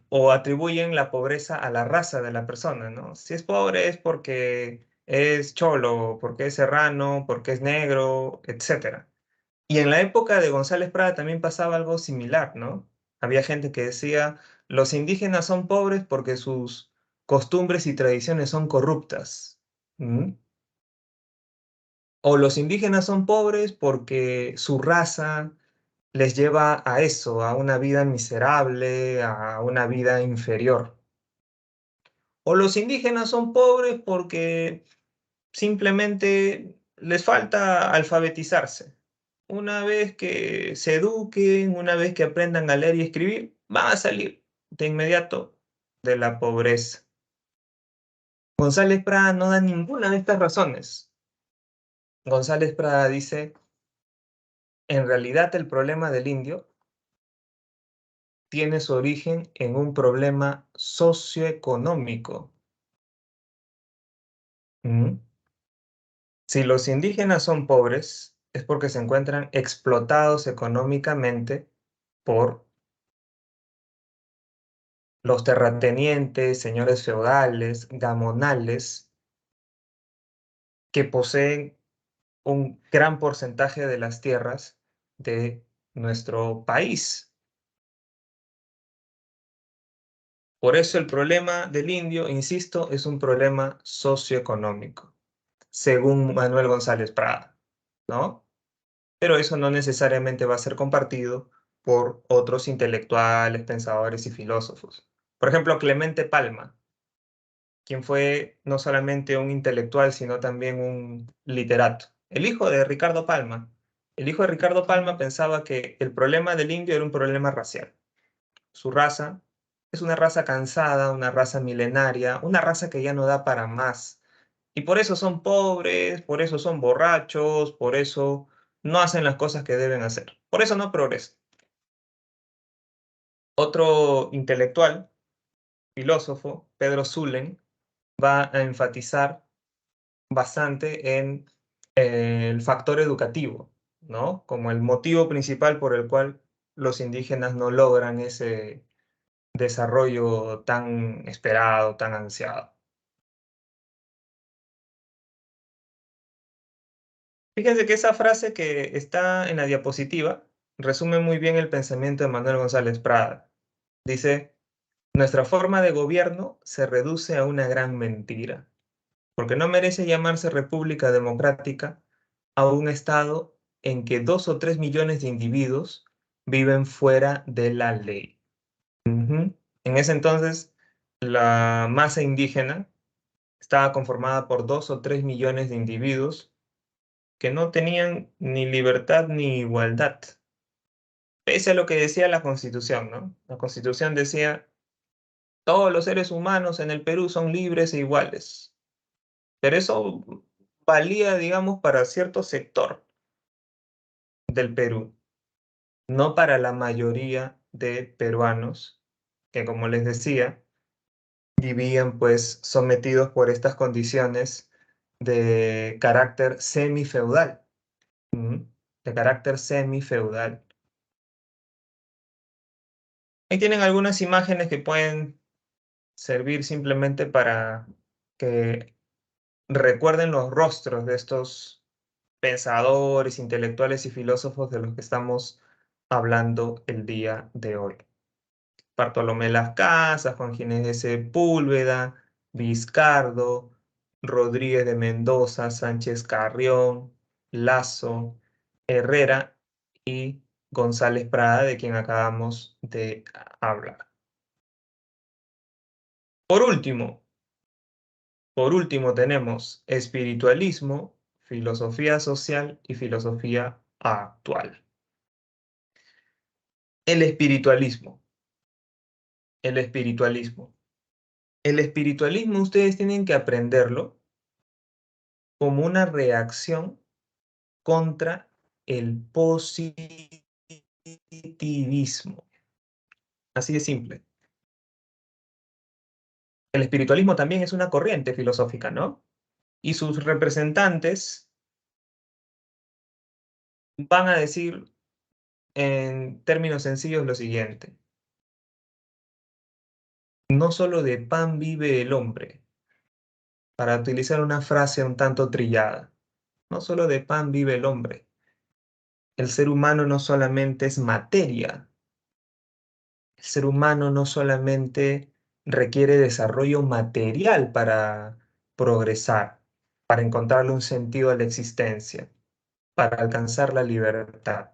O atribuyen la pobreza a la raza de la persona, ¿no? Si es pobre es porque es cholo, porque es serrano, porque es negro, etc. Y en la época de González Prada también pasaba algo similar, ¿no? Había gente que decía, los indígenas son pobres porque sus costumbres y tradiciones son corruptas. ¿Mm? O los indígenas son pobres porque su raza les lleva a eso, a una vida miserable, a una vida inferior. O los indígenas son pobres porque simplemente les falta alfabetizarse. Una vez que se eduquen, una vez que aprendan a leer y escribir, van a salir de inmediato de la pobreza. González Prada no da ninguna de estas razones. González Prada dice, en realidad el problema del indio tiene su origen en un problema socioeconómico. Si los indígenas son pobres, es porque se encuentran explotados económicamente por los terratenientes, señores feudales, gamonales, que poseen un gran porcentaje de las tierras de nuestro país. Por eso el problema del indio, insisto, es un problema socioeconómico, según Manuel González Prada, ¿no? Pero eso no necesariamente va a ser compartido por otros intelectuales, pensadores y filósofos. Por ejemplo, Clemente Palma, quien fue no solamente un intelectual, sino también un literato. El hijo de Ricardo Palma El hijo de Ricardo Palma pensaba que el problema del indio era un problema racial. Su raza es una raza cansada, una raza milenaria, una raza que ya no da para más. Y por eso son pobres, por eso son borrachos, por eso no hacen las cosas que deben hacer. Por eso no progresan. Otro intelectual, filósofo, Pedro Zulem, va a enfatizar bastante en el factor educativo, ¿no? Como el motivo principal por el cual los indígenas no logran ese desarrollo tan esperado, tan ansiado. Fíjense que esa frase que está en la diapositiva resume muy bien el pensamiento de Manuel González Prada. Dice, nuestra forma de gobierno se reduce a una gran mentira, porque no merece llamarse república democrática a un estado en que 2 o 3 millones de individuos viven fuera de la ley. Ujú. En ese entonces, la masa indígena estaba conformada por 2 o 3 millones de individuos que no tenían ni libertad ni igualdad, pese a lo que decía la Constitución, ¿no? La Constitución decía, todos los seres humanos en el Perú son libres e iguales, pero eso valía, digamos, para cierto sector del Perú, no para la mayoría de peruanos que, como les decía, vivían pues sometidos por estas condiciones de carácter semifeudal, de carácter semifeudal. Ahí tienen algunas imágenes que pueden servir simplemente para que recuerden los rostros de estos pensadores, intelectuales y filósofos de los que estamos hablando el día de hoy. Bartolomé Las Casas, Juan Ginés de Sepúlveda, Vizcardo, Rodríguez de Mendoza, Sánchez Carrión, Lazo, Herrera y González Prada, de quien acabamos de hablar. Por último tenemos espiritualismo, filosofía social y filosofía actual. El espiritualismo. El espiritualismo. El espiritualismo ustedes tienen que aprenderlo como una reacción contra el positivismo. Así de simple. El espiritualismo también es una corriente filosófica, ¿no? Y sus representantes van a decir en términos sencillos lo siguiente. No solo de pan vive el hombre, para utilizar una frase un tanto trillada. No solo de pan vive el hombre. El ser humano no solamente es materia. El ser humano no solamente requiere desarrollo material para progresar, para encontrarle un sentido a la existencia, para alcanzar la libertad.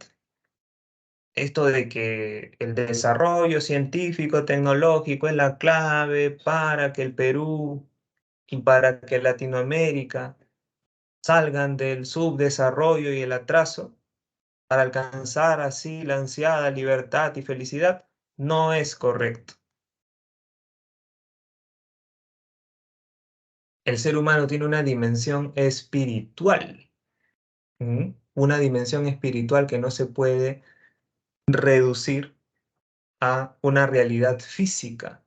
Esto de que el desarrollo científico, tecnológico es la clave para que el Perú y para que Latinoamérica salgan del subdesarrollo y el atraso para alcanzar así la ansiada libertad y felicidad, no es correcto. El ser humano tiene una dimensión espiritual, una dimensión espiritual que no se puede reducir a una realidad física.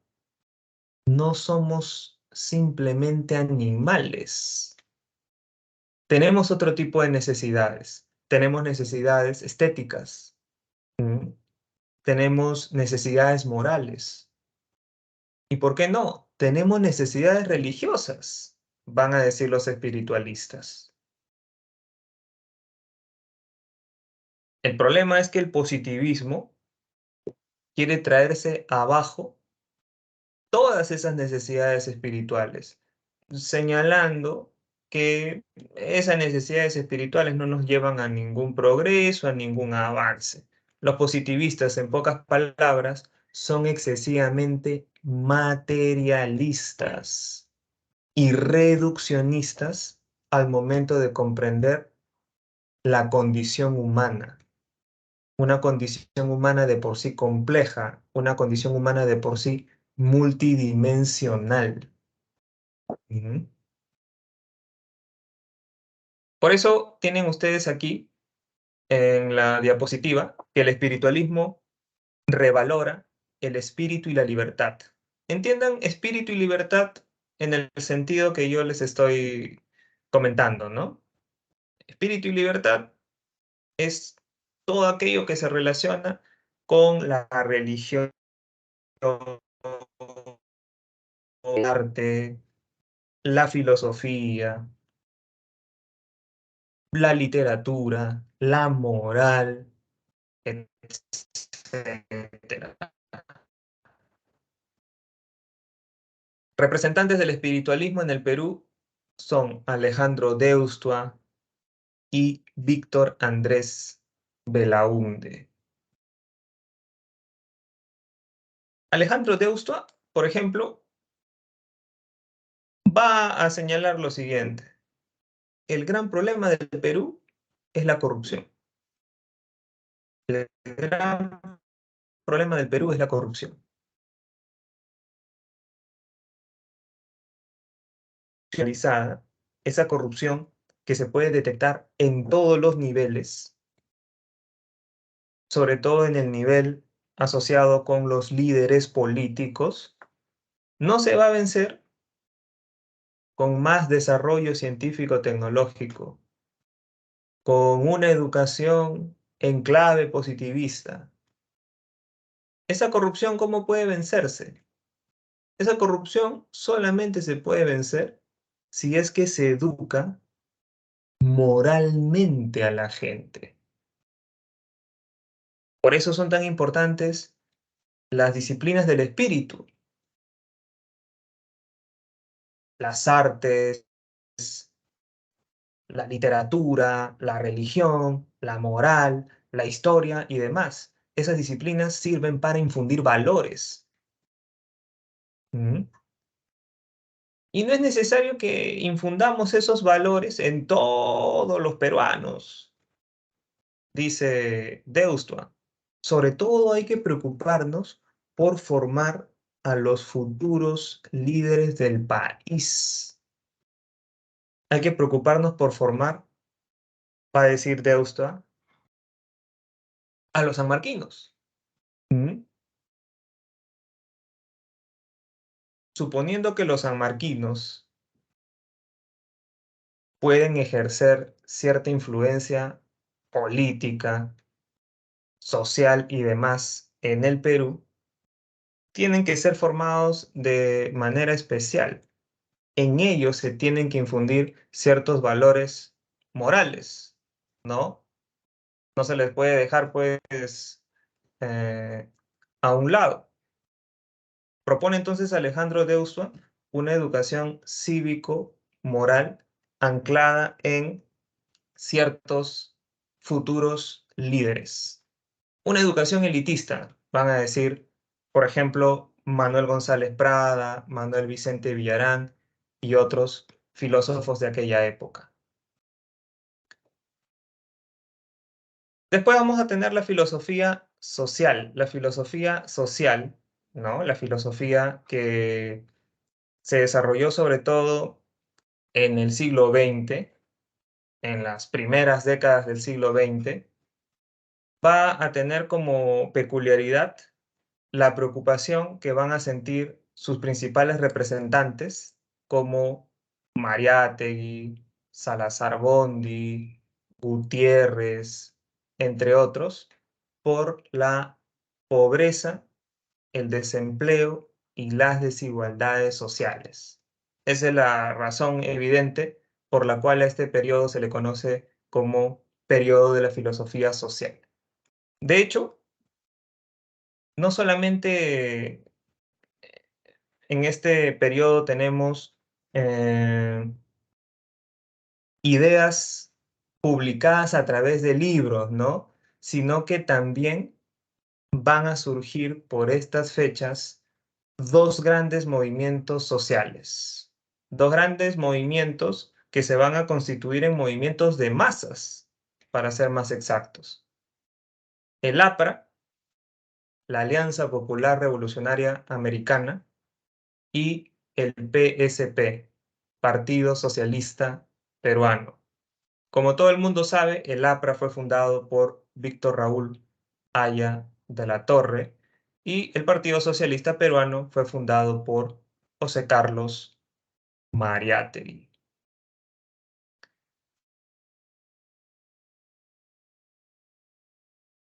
No somos simplemente animales. Tenemos otro tipo de necesidades. Tenemos necesidades estéticas. Tenemos necesidades morales. ¿Y por qué no? Tenemos necesidades religiosas, van a decir los espiritualistas. El problema es que el positivismo quiere traerse abajo todas esas necesidades espirituales, señalando que esas necesidades espirituales no nos llevan a ningún progreso, a ningún avance. Los positivistas, en pocas palabras, son excesivamente materialistas y reduccionistas al momento de comprender la condición humana. Una condición humana de por sí compleja, una condición humana de por sí multidimensional. Ujú. Por eso tienen ustedes aquí en la diapositiva que el espiritualismo revalora el espíritu y la libertad. Entiendan espíritu y libertad en el sentido que yo les estoy comentando, ¿no? Espíritu y libertad es todo aquello que se relaciona con la religión, el arte, la filosofía, la literatura, la moral, etcétera. Representantes del espiritualismo en el Perú son Alejandro Deustua y Víctor Andrés Belaúnde. Alejandro Deustua, por ejemplo, va a señalar lo siguiente. El gran problema del Perú es la corrupción. El gran problema del Perú es la corrupción. Esa corrupción que se puede detectar en todos los niveles, sobre todo en el nivel asociado con los líderes políticos, no se va a vencer con más desarrollo científico-tecnológico, con una educación en clave positivista. ¿Esa corrupción cómo puede vencerse? Esa corrupción solamente se puede vencer si es que se educa moralmente a la gente. Por eso son tan importantes las disciplinas del espíritu, las artes, la literatura, la religión, la moral, la historia y demás. Esas disciplinas sirven para infundir valores. ¿Mm? Y no es necesario que infundamos esos valores en todos los peruanos, dice Deustua. Sobre todo hay que preocuparnos por formar a los futuros líderes del país. Hay que preocuparnos por formar, va a decir Deustua, a los sanmarquinos. ¿Mm? Suponiendo que los sanmarquinos pueden ejercer cierta influencia política, social y demás en el Perú, tienen que ser formados de manera especial. En ellos se tienen que infundir ciertos valores morales, ¿no? No se les puede dejar, pues, eh, a un lado. Propone entonces Alejandro Deusua una educación cívico-moral anclada en ciertos futuros líderes. Una educación elitista, van a decir, por ejemplo, Manuel González Prada, Manuel Vicente Villarán y otros filósofos de aquella época. Después vamos a tener la filosofía social, ¿no? La filosofía que se desarrolló sobre todo en el siglo XX, en las primeras décadas del siglo XX, va a tener como peculiaridad la preocupación que van a sentir sus principales representantes como Mariátegui, Salazar Bondi, Gutiérrez, entre otros, por la pobreza, el desempleo y las desigualdades sociales. Esa es la razón evidente por la cual a este periodo se le conoce como periodo de la filosofía social. De hecho, no solamente en este periodo tenemos eh, ideas publicadas a través de libros, ¿no? Sino que también van a surgir por estas fechas dos grandes movimientos sociales, dos grandes movimientos que se van a constituir en movimientos de masas. para ser más exactos. El APRA, la Alianza Popular Revolucionaria Americana, y el PSP, Partido Socialista Peruano. Como todo el mundo sabe, el APRA fue fundado por Víctor Raúl Haya de la Torre y el Partido Socialista Peruano fue fundado por José Carlos Mariátegui.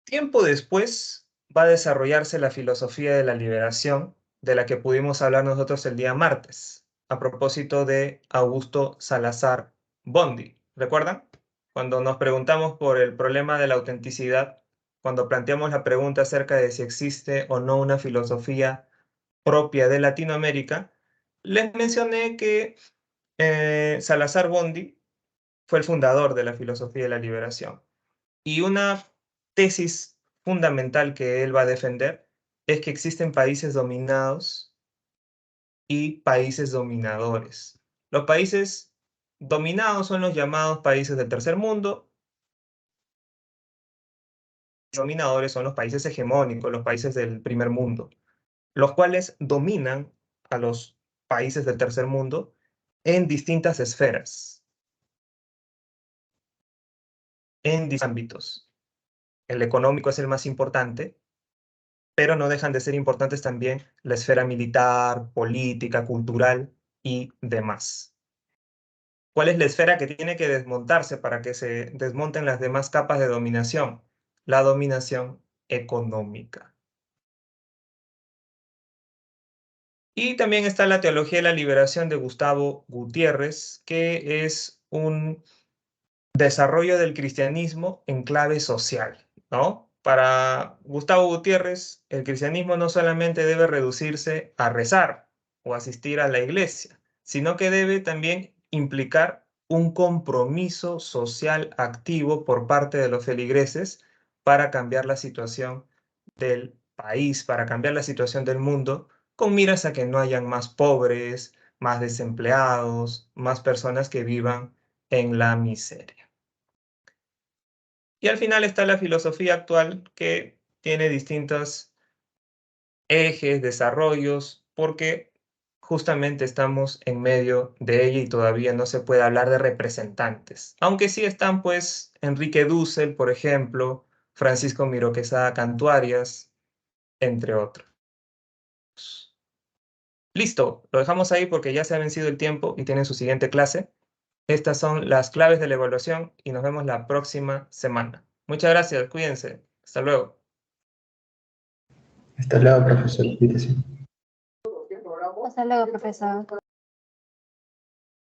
Tiempo después va a desarrollarse la filosofía de la liberación, de la que pudimos hablar nosotros el día martes, a propósito de Augusto Salazar Bondy. ¿Recuerdan? Cuando nos preguntamos por el problema de la autenticidad, cuando planteamos la pregunta acerca de si existe o no una filosofía propia de Latinoamérica, les mencioné que Salazar Bondy fue el fundador de la filosofía de la liberación. Y una tesis fundamental que él va a defender es que existen países dominados y países dominadores. Los países dominados son los llamados países del tercer mundo. Los dominadores son los países hegemónicos, los países del primer mundo, los cuales dominan a los países del tercer mundo en distintas esferas, en distintos ámbitos. El económico es el más importante, pero no dejan de ser importantes también la esfera militar, política, cultural y demás. ¿Cuál es la esfera que tiene que desmontarse para que se desmonten las demás capas de dominación? La dominación económica. Y también está la teología de la liberación de Gustavo Gutiérrez, que es un desarrollo del cristianismo en clave social, ¿no? Para Gustavo Gutiérrez, el cristianismo no solamente debe reducirse a rezar o asistir a la iglesia, sino que debe también implicar un compromiso social activo por parte de los feligreses para cambiar la situación del país, para cambiar la situación del mundo, con miras a que no hayan más pobres, más desempleados, más personas que vivan en la miseria. Y al final está la filosofía actual, que tiene distintos ejes, desarrollos, porque justamente estamos en medio de ella y todavía no se puede hablar de representantes. Aunque sí están, pues, Enrique Dussel, por ejemplo, Francisco Miró Quesada Cantuarias, entre otros. Listo, lo dejamos ahí porque ya se ha vencido el tiempo y tienen su siguiente clase. Estas son las claves de la evaluación y nos vemos la próxima semana. Muchas gracias, cuídense. Hasta luego. Hasta luego, profesor. Cuídese. Hasta luego, profesor.